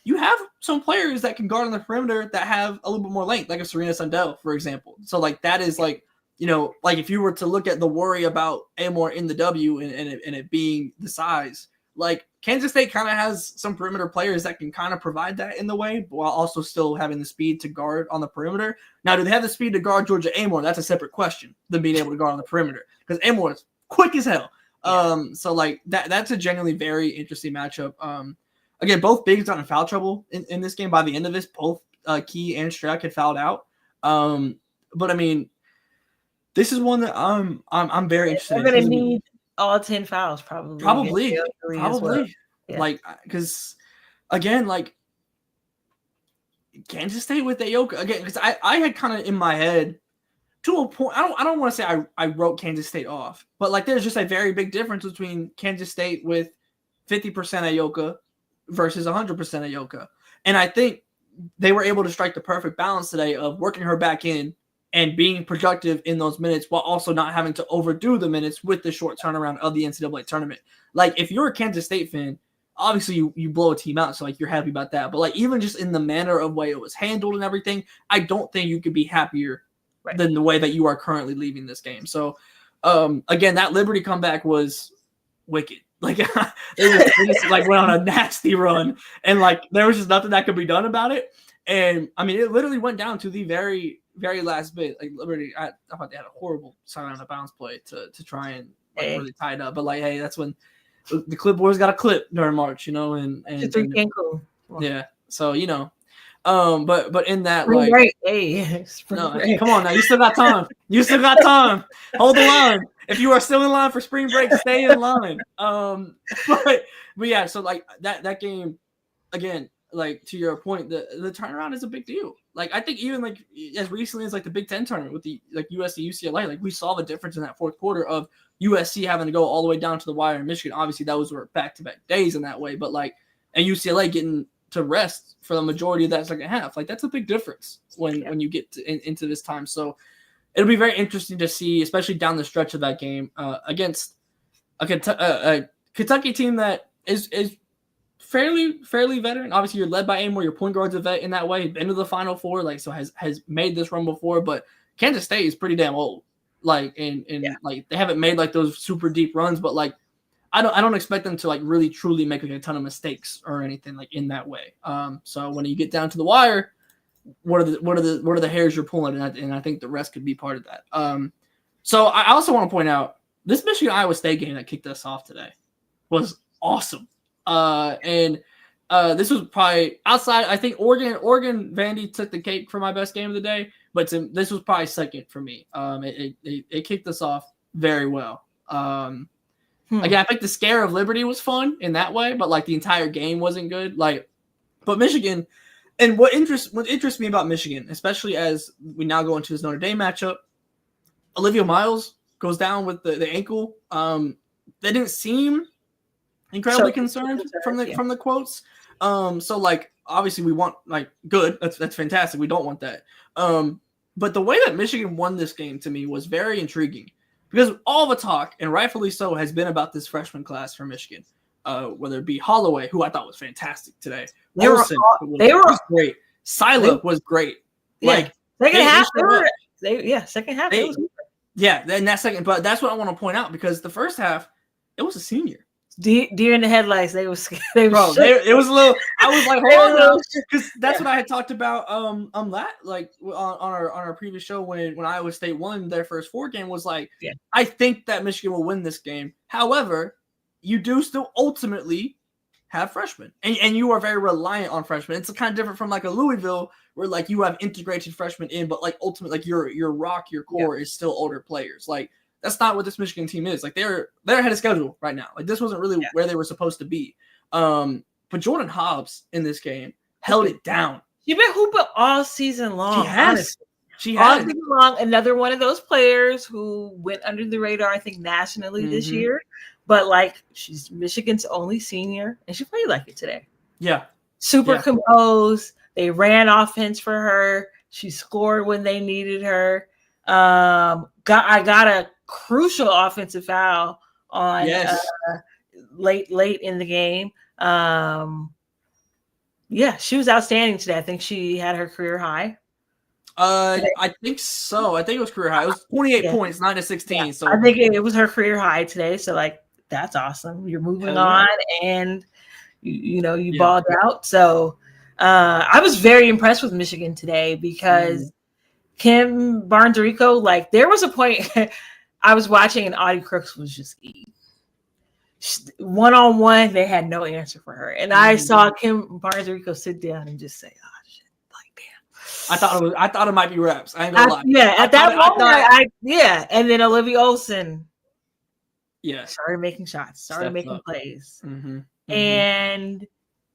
you have some players that can guard on the perimeter that have a little bit more length, like a Serena Sundell, for example. So like that is like, like if you were to look at the worry about Amore in the W and it being the size, like Kansas State kind of has some perimeter players that can kind of provide that in the way, while also still having the speed to guard on the perimeter. Now, do they have the speed to guard Georgia Amore? That's a separate question than being able to guard on the perimeter, because Amore is quick as hell. So like that's a genuinely very interesting matchup. Again, both bigs got in foul trouble in this game. By the end of this, both Key and Strack had fouled out. But I mean, this is one that I'm very interested in. They're going to need all 10 fouls probably. Well. Yeah. Like, because again, like Kansas State with Ayoka again, because I had kind of in my head to a point. I don't want to say I wrote Kansas State off, but like there's just a very big difference between Kansas State with 50% Ayoka versus 100% Ayoka, and I think they were able to strike the perfect balance today of working her back in and being productive in those minutes while also not having to overdo the minutes with the short turnaround of the NCAA tournament. Like if you're a Kansas State fan, obviously you blow a team out, so like you're happy about that. But like even just in the manner of way it was handled and everything, I don't think you could be happier than the way that you are currently leaving this game. So again, that Liberty comeback was wicked. Like they just like went on a nasty run, and like there was just nothing that could be done about it. And I mean, it literally went down to the very, very last bit. Like Liberty, I thought they had a horrible sign on the bounce play to try and really tie it up. But like, hey, that's when the clipboard's got a clip during March, and yeah. So but in that spring like, break. Hey, break. Come on now, you still got time. Hold the line. If you are still in line for spring break, stay in line. But yeah, so like that game again. Like to your point, the turnaround is a big deal. Like I think even like as recently as like the Big Ten tournament with the like USC UCLA, like we saw the difference in that fourth quarter of USC having to go all the way down to the wire in Michigan. Obviously, those were back-to-back days in that way, but like and UCLA getting to rest for the majority of that second half, like that's a big difference when you get into this time. So it'll be very interesting to see, especially down the stretch of that game against a Kentucky team that is fairly veteran. Obviously, you're led by Amore. Your point guard's a vet in that way. Been to the Final Four, like so has made this run before. But Kansas State is pretty damn old. Like like they haven't made like those super deep runs, but like I don't expect them to like really truly make like a ton of mistakes or anything like in that way. So when you get down to the wire, what are the hairs you're pulling? And I think the rest could be part of that. So I also want to point out this Michigan Iowa State game that kicked us off today was awesome. And this was probably outside. I think Oregon Vandy took the cake for my best game of the day, but this was probably second for me. It kicked us off very well. Again, I think the scare of Liberty was fun in that way, but like the entire game wasn't good. Like, but Michigan, and what interests me about Michigan, especially as we now go into this Notre Dame matchup, Olivia Miles goes down with the ankle. They didn't seem incredibly concerned from the quotes. So like obviously we want like good. That's fantastic. We don't want that. But the way that Michigan won this game to me was very intriguing because all the talk, and rightfully so, has been about this freshman class for Michigan. Whether it be Holloway, who I thought was fantastic today. They were great. Sila was great. Like second half, second half. And that second, but that's what I want to point out because the first half, it was a senior. Deer in the headlights. It was a little. I was like, hold on, because that's what I had talked about. On our previous show when Iowa State won their first 4 game was like, I think that Michigan will win this game. However, you do still ultimately have freshmen, and you are very reliant on freshmen. It's kind of different from like a Louisville where like you have integrated freshmen in, but like ultimately like your core is still older players. Like. That's not what this Michigan team is. Like they're ahead of schedule right now. Like this wasn't really where they were supposed to be. But Jordan Hobbs in this game held it down. She's been hooping all season long. She has. All season long. Another one of those players who went under the radar, I think, nationally this year. But like she's Michigan's only senior, and she played like it today. Yeah. Super composed. They ran offense for her. She scored when they needed her. I got a crucial offensive foul on late in the game. She was outstanding today. I think she had her career high. I think so. I think it was career high. It was 28 points, 9 to 16. Yeah. So I think it was her career high today. So like that's awesome. You're moving on, and you balled out. So I was very impressed with Michigan today because. Kim Barnes-Rico, like there was a point I was watching and Audie Crooks was just eating. One-on-one, they had no answer for her. And I saw Kim Barnes-Rico sit down and just say, oh shit, like damn. I thought it might be reps. I ain't gonna lie. Yeah, at that moment, and then Olivia Olson started making shots, started making plays. Mm-hmm. And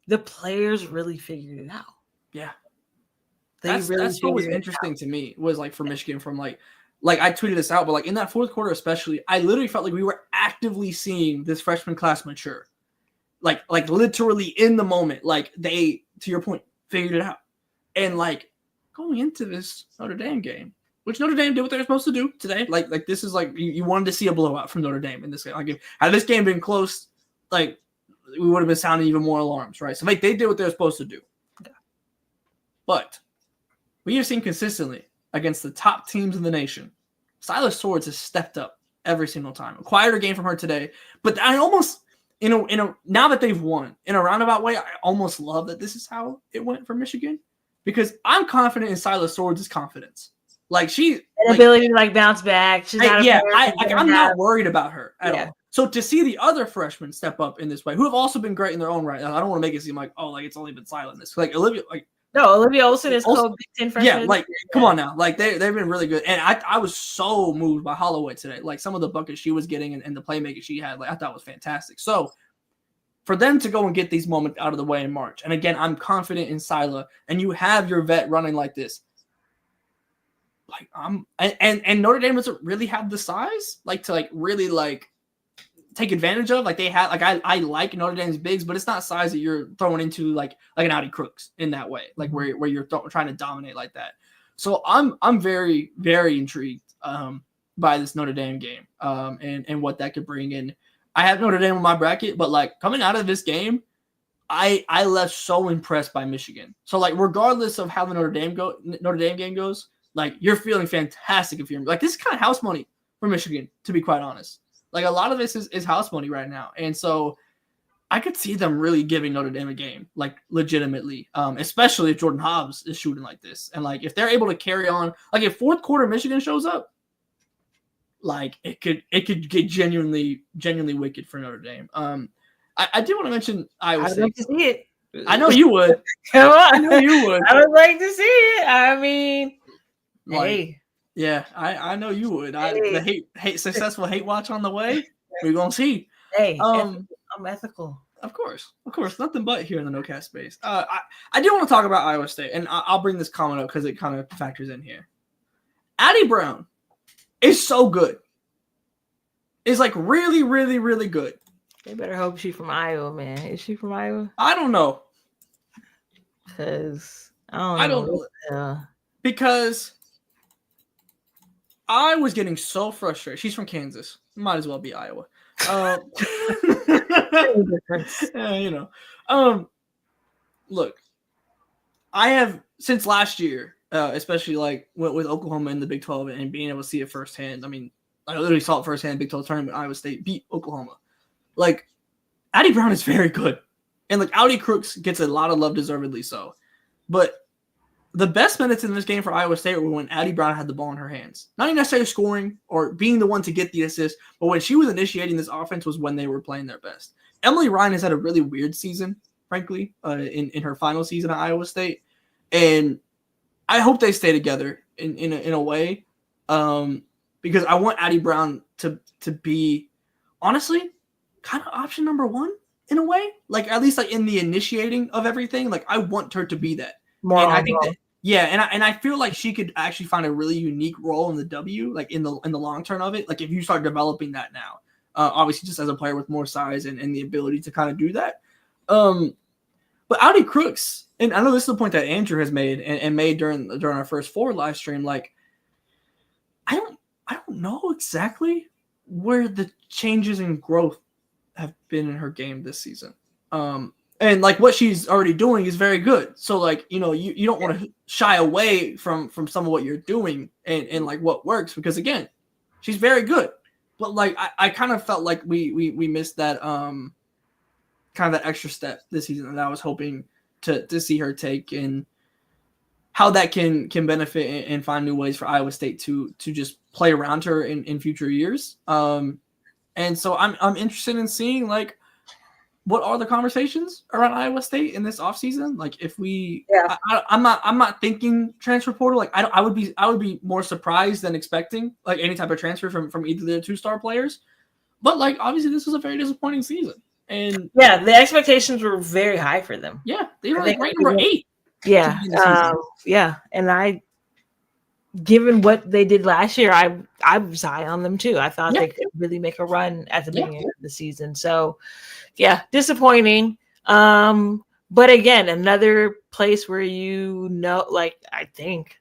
the players really figured it out. Yeah. That's what was interesting to me was like for Michigan from like I tweeted this out, but like in that fourth quarter especially, I literally felt like we were actively seeing this freshman class mature, like literally in the moment, like they, to your point, figured it out, and like going into this Notre Dame game, which Notre Dame did what they were supposed to do today, like this is like you wanted to see a blowout from Notre Dame in this game. Like had this game been close, like we would have been sounding even more alarms, right? So like they did what they were supposed to do, but. We have seen consistently against the top teams in the nation. Silas Swords has stepped up every single time. A quieter game from her today, but I almost, now that they've won in a roundabout way, I almost love that this is how it went for Michigan because I'm confident in Silas Swords' confidence. Like ability to like bounce back. She's I'm not worried about her at all. So to see the other freshmen step up in this way, who have also been great in their own right, I don't want to make it seem like it's only been silent. This like Olivia Olivia Olson is called Big Ten freshman. Yeah, like come on now, like they've been really good, and I was so moved by Holloway today. Like some of the buckets she was getting and the playmaking she had, like I thought was fantastic. So for them to go and get these moments out of the way in March, and again, I'm confident in Sila, and you have your vet running like this. Like and Notre Dame doesn't really have the size, like to like really like take advantage of. Like they have, like I like Notre Dame's bigs, but it's not size that you're throwing into like an Audie Crooks in that way, like where you're trying to dominate like that. So I'm very, very intrigued by this Notre Dame game and what that could bring in. I have Notre Dame on my bracket, but like coming out of this game, I left so impressed by Michigan. So like regardless of how the Notre Dame game goes, like you're feeling fantastic if you're like this is kind of house money for Michigan, to be quite honest. Like a lot of this is house money right now. And so I could see them really giving Notre Dame a game, like legitimately, especially if Jordan Hobbs is shooting like this. And like if they're able to carry on, like if fourth quarter Michigan shows up, like it could get genuinely wicked for Notre Dame. I do want to mention Iowa State. I'd like to see it. I know you would. Come on. I know you would. I would like to see it. I mean, like, hey. Yeah, I know you would. The hate successful hate watch on the way. We're gonna see. Hey, I'm ethical. Of course, nothing but here in the no-cast space. I do want to talk about Iowa State, and I'll bring this comment up because it kind of factors in here. Addie Brown is so good. is like really, really, really good. They better hope she's from Iowa, man. Is she from Iowa? I don't know. Because I don't know. Because I was getting so frustrated. She's from Kansas. Might as well be Iowa. Look, I have since last year, especially like with Oklahoma in the Big 12 and being able to see it firsthand. I mean, I literally saw it firsthand in Big 12 tournament. Iowa State beat Oklahoma. Like, Addie Brown is very good. And like Audi Crooks gets a lot of love, deservedly so. But the best minutes in this game for Iowa State were when Addie Brown had the ball in her hands. Not even necessarily scoring or being the one to get the assist, but when she was initiating this offense was when they were playing their best. Emily Ryan has had a really weird season, frankly, in her final season at Iowa State. And I hope they stay together in a way because I want Addie Brown to be, honestly, kind of option number one in a way. Like, at least like in the initiating of everything. Like, I want her to be that. More and I think that, yeah, and I feel like she could actually find a really unique role in the W, like in the long term of it. Like if you start developing that now, obviously just as a player with more size and the ability to kind of do that. But Audi Crooks, and I know this is the point that Andrew has made and made during our first Forward live stream. Like I don't know exactly where the changes in growth have been in her game this season. And like what she's already doing is very good. So like, you know, you don't want to shy away from some of what you're doing and like what works, because again, she's very good. But like I kind of felt like we missed that kind of that extra step this season that I was hoping to see her take, and how that can benefit and find new ways for Iowa State to just play around her in future years. And so I'm interested in seeing like what are the conversations around Iowa State in this offseason? Like if we, I'm not thinking transfer portal. Like I would be more surprised than expecting like any type of transfer from either of their 2-star players. But like obviously this was a very disappointing season, and yeah, the expectations were very high for them. Yeah, they were like ranked number 8. Yeah, yeah, and given what they did last year, I was high on them too. I thought they could really make a run at the beginning of the season. So, yeah, disappointing. But again, another place where like I think,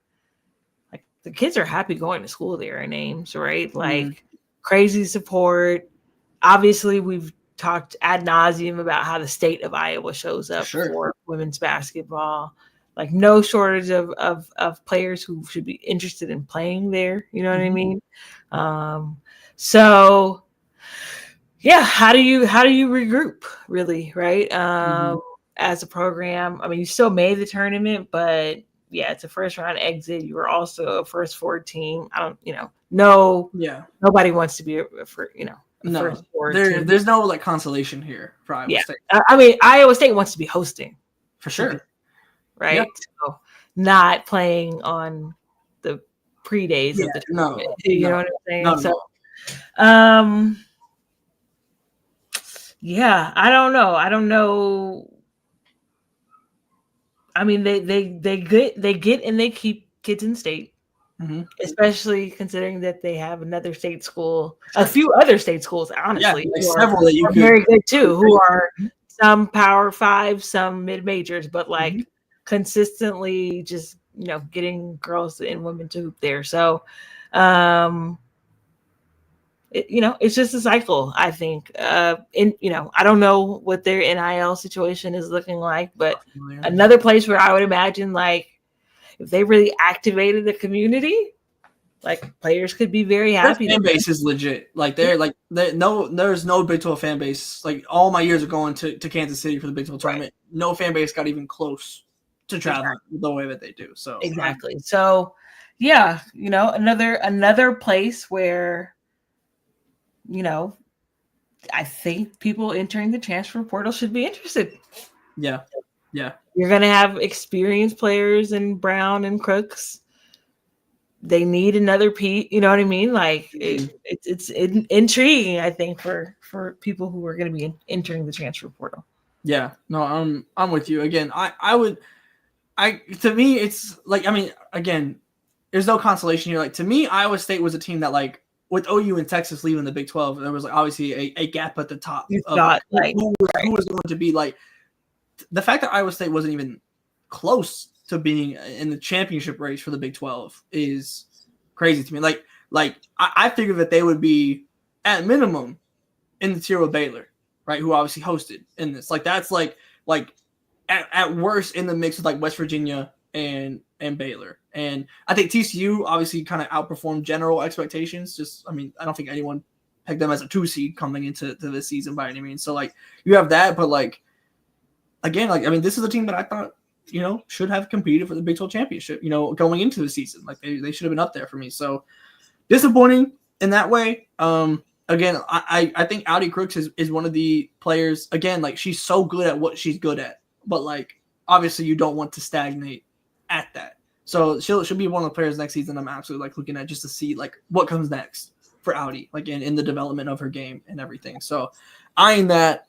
like the kids are happy going to school there in Ames, right? Like crazy support. Obviously, we've talked ad nauseum about how the state of Iowa shows up for women's basketball. Like no shortage of players who should be interested in playing there. You know what I mean? So yeah, how do you regroup really, right? As a program. I mean, you still made the tournament, but yeah, it's a first round exit. You were also a first 4 team. Nobody wants to be first 4 team. There's no like consolation here for Iowa State. I mean, Iowa State wants to be hosting for sure. Right? Yep. So not playing on the pre-days of the tournament. You know what I'm saying? I don't know. I mean, they get and they keep kids in state, especially considering that they have another state school, a few other state schools, honestly. Yeah, several that you could very good too, who are some Power 5, some mid-majors, but like consistently just getting girls and women to hoop there. So it's just a cycle, I think. I don't know what their NIL situation is looking like, but another place where I would imagine like if they really activated the community, like players could be very happy. Their fan base is legit. Like there's no Big 12 fan base. Like all my years of going to Kansas City for the Big 12 tournament, no fan base got even close to travel the way that they do. So exactly. So yeah, another place where I think people entering the transfer portal should be interested. Yeah. You're gonna have experienced players in Brown and Crooks. They need another Pete. You know what I mean? Like it's intriguing, I think, for people who are going to be entering the transfer portal. Yeah, no, I'm with you. Again, to me, it's like, I mean, again, there's no consolation here. Like to me, Iowa State was a team that like with OU and Texas leaving the Big 12, there was like obviously a gap at the top. You thought who was going to be like the fact that Iowa State wasn't even close to being in the championship race for the Big 12 is crazy to me. Like I figured that they would be at minimum in the tier with Baylor, right? Who obviously hosted in this. Like that's like at worst in the mix with like West Virginia and Baylor. And I think TCU obviously kind of outperformed general expectations. I don't think anyone pegged them as a 2 seed coming into this season by any means. So like you have that, but like again, this is a team that I thought, should have competed for the Big 12 championship, going into the season. Like they should have been up there for me. So disappointing in that way. Again, I think Audi Crooks is one of the players, again, like she's so good at what she's good at, but like obviously you don't want to stagnate at that. So she'll be one of the players next season I'm absolutely like looking at just to see like what comes next for Audi, like in the development of her game and everything. So eyeing that.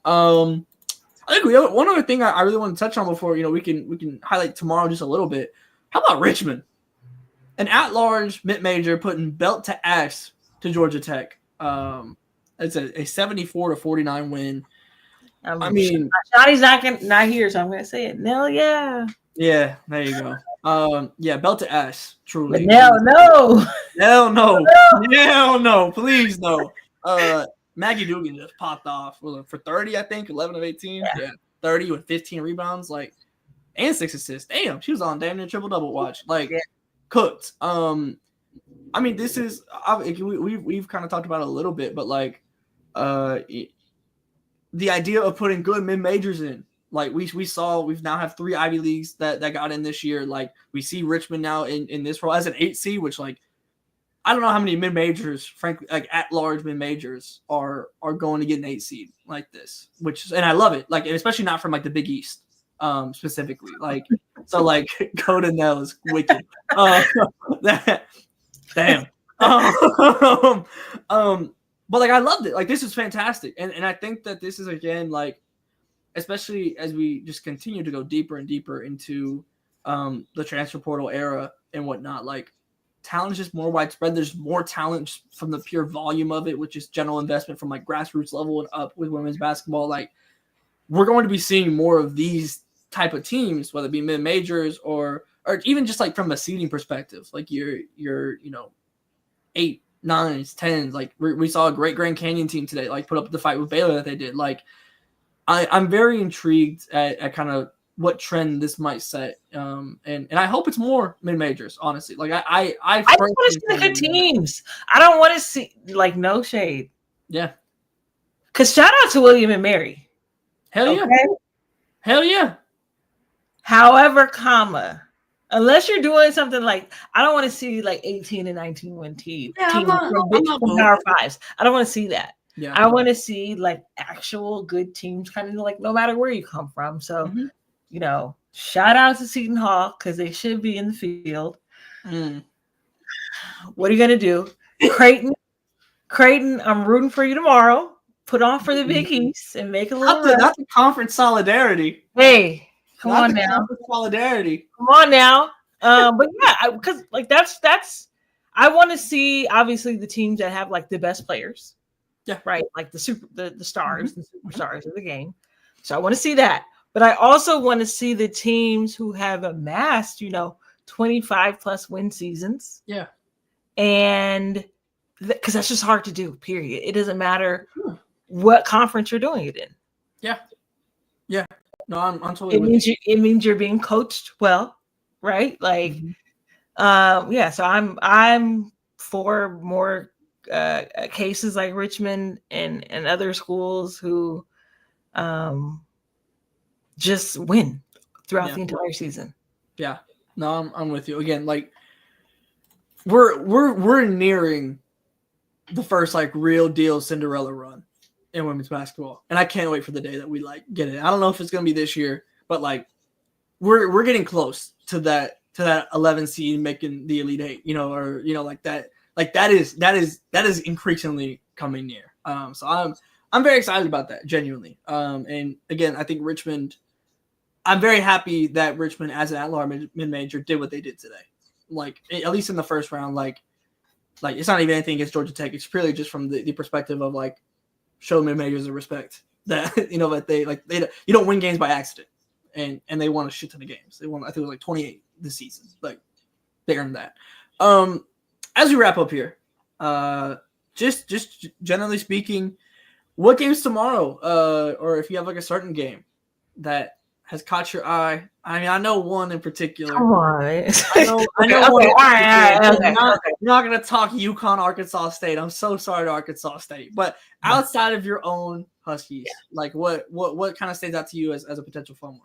I think we have one other thing I really want to touch on before we can highlight tomorrow just a little bit. How about Richmond? An at-large mid-major putting belt to ass to Georgia Tech. It's a 74-49 win. Johnny's not here, so I'm gonna say it. No, yeah. Yeah, there you go. Belt to ass, truly. But no. Hell no, please no. Maggie Dugan just popped off for 30, I think, 11 of 18. Yeah, 30 with 15 rebounds, and 6 assists. Damn, she was on damn near triple-double watch. Cooked. This is we've kind of talked about it a little bit, but the idea of putting good mid-majors in. Like we now have 3 Ivy Leagues that got in this year. Like we see Richmond now in this role as an 8 seed, which I don't know how many mid-majors, frankly, like at-large mid-majors are going to get an 8 seed like this, and I love it. Like, and especially not from the Big East, specifically. Go to Nell is wicked. Damn. But I loved it. This is fantastic, and I think that this is again especially as we just continue to go deeper and deeper into the transfer portal era and whatnot. Talent is just more widespread. There's more talent just from the pure volume of it, which is general investment from grassroots level and up with women's basketball. We're going to be seeing more of these type of teams, whether it be mid majors or even just from a seeding perspective, your 8, 9s, 10s. We saw a great Grand Canyon team today, put up the fight with Baylor that they did. I'm very intrigued at kind of what trend this might set, and I hope it's more mid majors. Honestly, I just want to see the good teams. I don't want to see no shade. Yeah, because shout out to William and Mary. Hell yeah, hell yeah. However, unless you're doing something I don't want to see 18 and 19 win teams from Power Fives. I don't want to see that. Yeah, I want to see actual good teams, kind of no matter where you come from. So, shout out to Seton Hall because they should be in the field. What are you gonna do, Creighton? I'm rooting for you tomorrow. Put on for the Big East and make a little. Not the conference solidarity. Hey, come on now. Solidarity. Come on now. But yeah, because that's. I want to see obviously the teams that have the best players. Yeah, right. The stars, the superstars of the game. So I want to see that, but I also want to see the teams who have amassed, 25 plus win seasons. Yeah, and because that's just hard to do. Period. It doesn't matter what conference you're doing it in. Yeah, yeah. No, I'm totally. It means you're being coached well, right? Yeah. So I'm for more. Cases like Richmond and other schools who just win throughout the entire season. Yeah, no, I'm with you again. We're nearing the first real deal Cinderella run in women's basketball, and I can't wait for the day that we get it. I don't know if it's gonna be this year, but we're getting close to that 11 seed making the Elite Eight, or that. That is increasingly coming near. So I'm very excited about that, genuinely. And again, I think Richmond. I'm very happy that Richmond, as an at-large mid-major, did what they did today. At least in the first round, Like, it's not even anything against Georgia Tech. It's purely just from the perspective of like show mid-majors of respect that that you don't win games by accident, and they won a shit ton of games. They won, I think it was like 28 this season. Like, they earned that. As we wrap up here, just generally speaking, what games tomorrow? Or if you have like a certain game that has caught your eye. I mean, I know one in particular. Come on. I know one. Okay, all right. I'm not going to talk UConn, Arkansas State. I'm so sorry to Arkansas State. But outside of your own Huskies, like what kind of stands out to you as a potential fun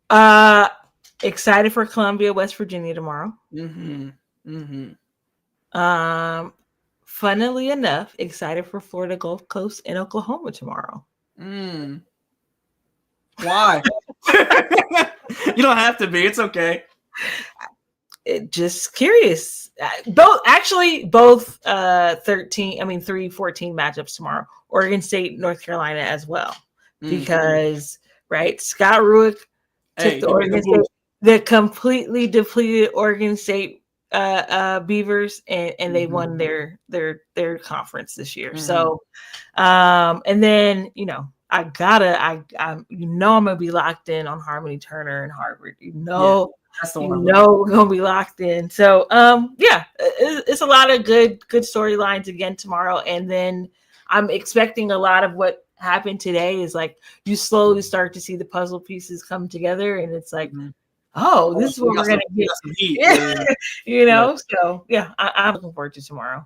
one? Excited for Columbia, West Virginia tomorrow. Funnily enough, excited for Florida Gulf Coast and Oklahoma tomorrow. Why? You don't have to be. It's okay. Just curious. Both 3-14 matchups tomorrow. Oregon State, North Carolina as well. Because Scott Rueck took the completely depleted Oregon State Beavers and they won their conference this year. So and then I'm gonna be locked in on Harmony Turner and Harvard. That's the one. We're gonna be locked in. So it's a lot of good storylines again tomorrow. And then I'm expecting a lot of what happened today is like you slowly start to see the puzzle pieces come together, and it's like, oh, this is what we're gonna get. So I'm looking forward to tomorrow.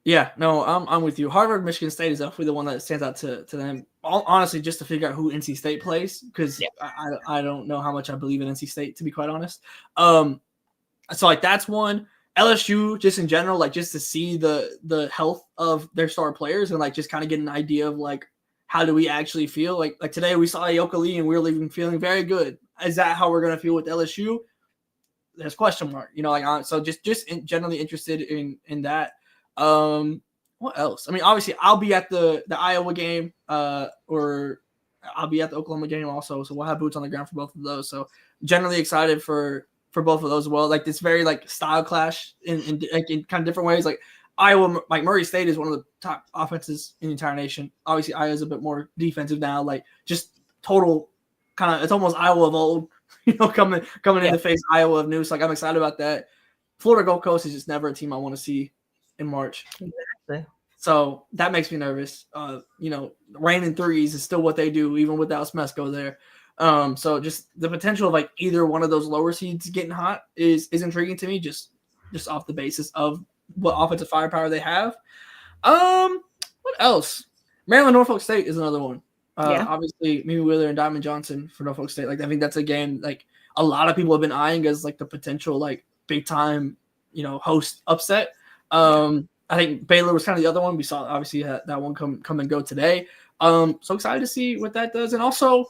Yeah, no, I'm with you. Harvard, Michigan State is definitely the one that stands out to them. Honestly, just to figure out who NC State plays, because I don't know how much I believe in NC State, to be quite honest. So like that's one. LSU, just in general, like just to see the health of their star players and like just kind of get an idea of like how do we actually feel. Like today we saw Ayoka Lee and we were leaving feeling very good. Is that how we're gonna feel with LSU? There's question mark. So just generally interested in that. What else? I mean, obviously, I'll be at the Iowa game, or I'll be at the Oklahoma game also. So we'll have boots on the ground for both of those. So generally excited for both of those as well. Like this very like style clash in kind of different ways. Like Iowa, like Murray State is one of the top offenses in the entire nation. Obviously, Iowa's a bit more defensive now. Like just total kind of, it's almost Iowa of old, coming in to face Iowa of new. So like I'm excited about that. Florida Gulf Coast is just never a team I want to see in March. Exactly. So that makes me nervous. Rain and threes is still what they do, even without Smesko there. So just the potential of like either one of those lower seeds getting hot is intriguing to me, just off the basis of what offensive firepower they have. What else? Maryland Norfolk State is another one. Obviously, Mimi Wheeler and Diamond Johnson for Norfolk State. Like I think that's a game like a lot of people have been eyeing as like the potential like big time host upset. I think Baylor was kind of the other one. We saw obviously that one come and go today. So excited to see what that does. And also,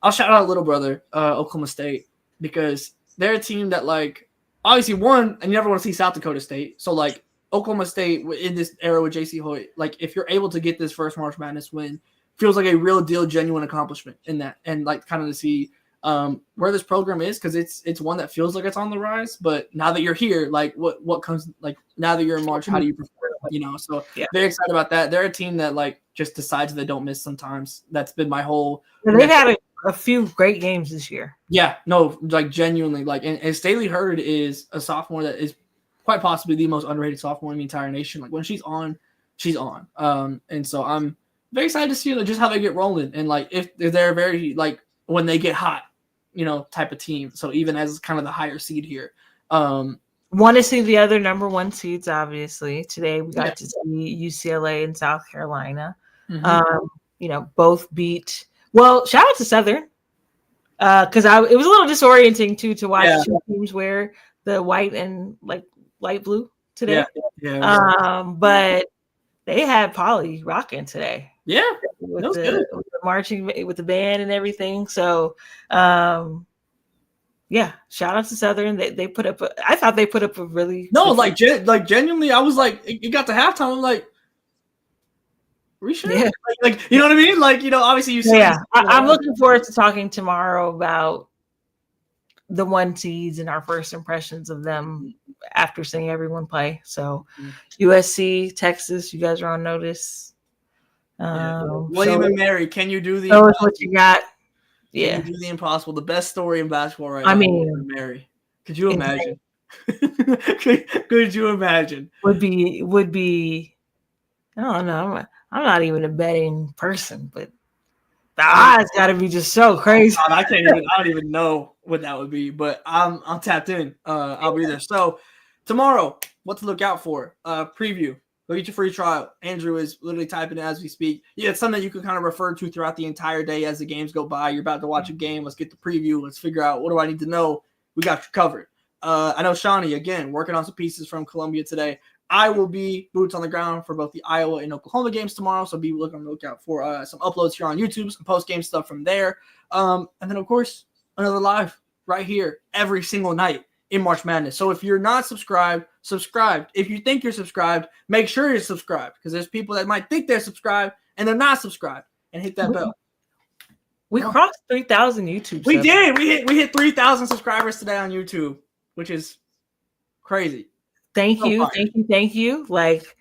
I'll shout out little brother, Oklahoma State, because they're a team that like obviously won, and you never want to see South Dakota State. So like Oklahoma State in this era with JC Hoyt, like if you're able to get this first March Madness win, feels like a real deal, genuine accomplishment in that, and like kind of to see where this program is, because it's one that feels like it's on the rise. But now that you're here, like what comes, like now that you're in March, how do you perform? So very excited about that. They're a team that like just decides they don't miss sometimes. That's been my whole. They've had a few great games this year. Yeah, no, like genuinely, like and Staley Hurd is a sophomore that is quite possibly the most underrated sophomore in the entire nation. Like when she's on, she's on. And so I'm very excited to see just how they get rolling, and like if they're very like when they get hot, type of team. So even as kind of the higher seed here, want to see the other number one seeds. Obviously, today we got to see UCLA and South Carolina. Both beat. Well, shout out to Southern, because it was a little disorienting too to watch two teams wear the white and like light blue today. But they had Polly rocking today. Yeah, with the marching with the band and everything. So, shout out to Southern. They put up. I thought they put up a really genuinely. I was like, it got to halftime. I'm like, are we sure? Yeah. Like you know what I mean? Like obviously you see. Yeah, I'm looking forward to talking tomorrow about the 1 seeds and our first impressions of them after seeing everyone play. So USC, Texas, you guys are on notice. William and Mary, can you do the impossible? What you got? Yeah. Can you do the impossible? The best story in basketball right now. I mean, Mary. Could you imagine? Could you imagine? Would be. I don't know. I'm not even a betting person, but the odds got to be just so crazy. I don't even know what that would be, but I'm tapped in. I'll be there. So tomorrow, what to look out for? Preview. Go get your free trial. Andrew is literally typing it as we speak. Yeah, it's something you can kind of refer to throughout the entire day as the games go by. You're about to watch a game. Let's get the preview. Let's figure out, what do I need to know? We got you covered. I know Shawnee, again, working on some pieces from Columbia today. I will be boots on the ground for both the Iowa and Oklahoma games tomorrow, so be looking on the lookout for some uploads here on YouTube, some post-game stuff from there. And then, of course, another live right here every single night in March Madness. So if you're not subscribed, subscribe. If you think you're subscribed, make sure you're subscribed, because there's people that might think they're subscribed and they're not subscribed, and hit that bell. We crossed 3,000 YouTube. We did. We hit 3,000 subscribers today on YouTube, which is crazy. Thank you. Like,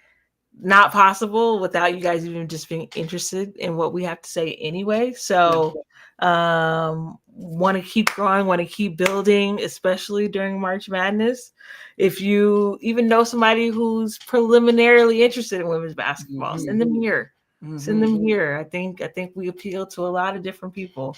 not possible without you guys even just being interested in what we have to say anyway. So want to keep growing, want to keep building, especially during March Madness. If you even know somebody who's preliminarily interested in women's basketball, send them here. Send them here. I think we appeal to a lot of different people.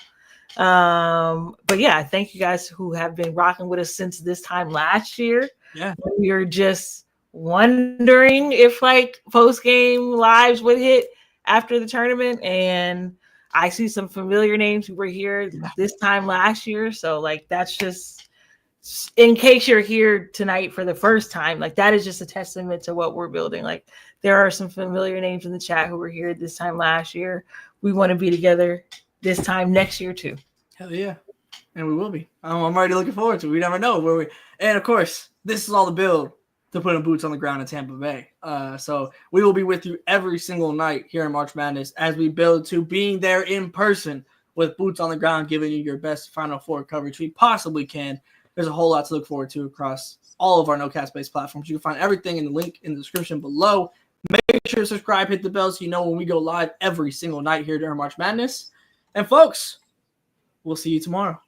But yeah, thank you guys who have been rocking with us since this time last year. Yeah, we were just wondering if like post-game lives would hit after the tournament, and I see some familiar names who were here this time last year. So like, that's just, in case you're here tonight for the first time, like that is just a testament to what we're building. Like, there are some familiar names in the chat who were here this time last year. We want to be together this time next year too. Hell yeah. And we will be. I'm already looking forward to it. We never know where we. And of course, this is all the build to putting boots on the ground in Tampa Bay. So we will be with you every single night here in March Madness as we build to being there in person with boots on the ground, giving you your best Final Four coverage we possibly can. There's a whole lot to look forward to across all of our NoCast-based platforms. You can find everything in the link in the description below. Make sure to subscribe, hit the bell so you know when we go live every single night here during March Madness. And folks, we'll see you tomorrow.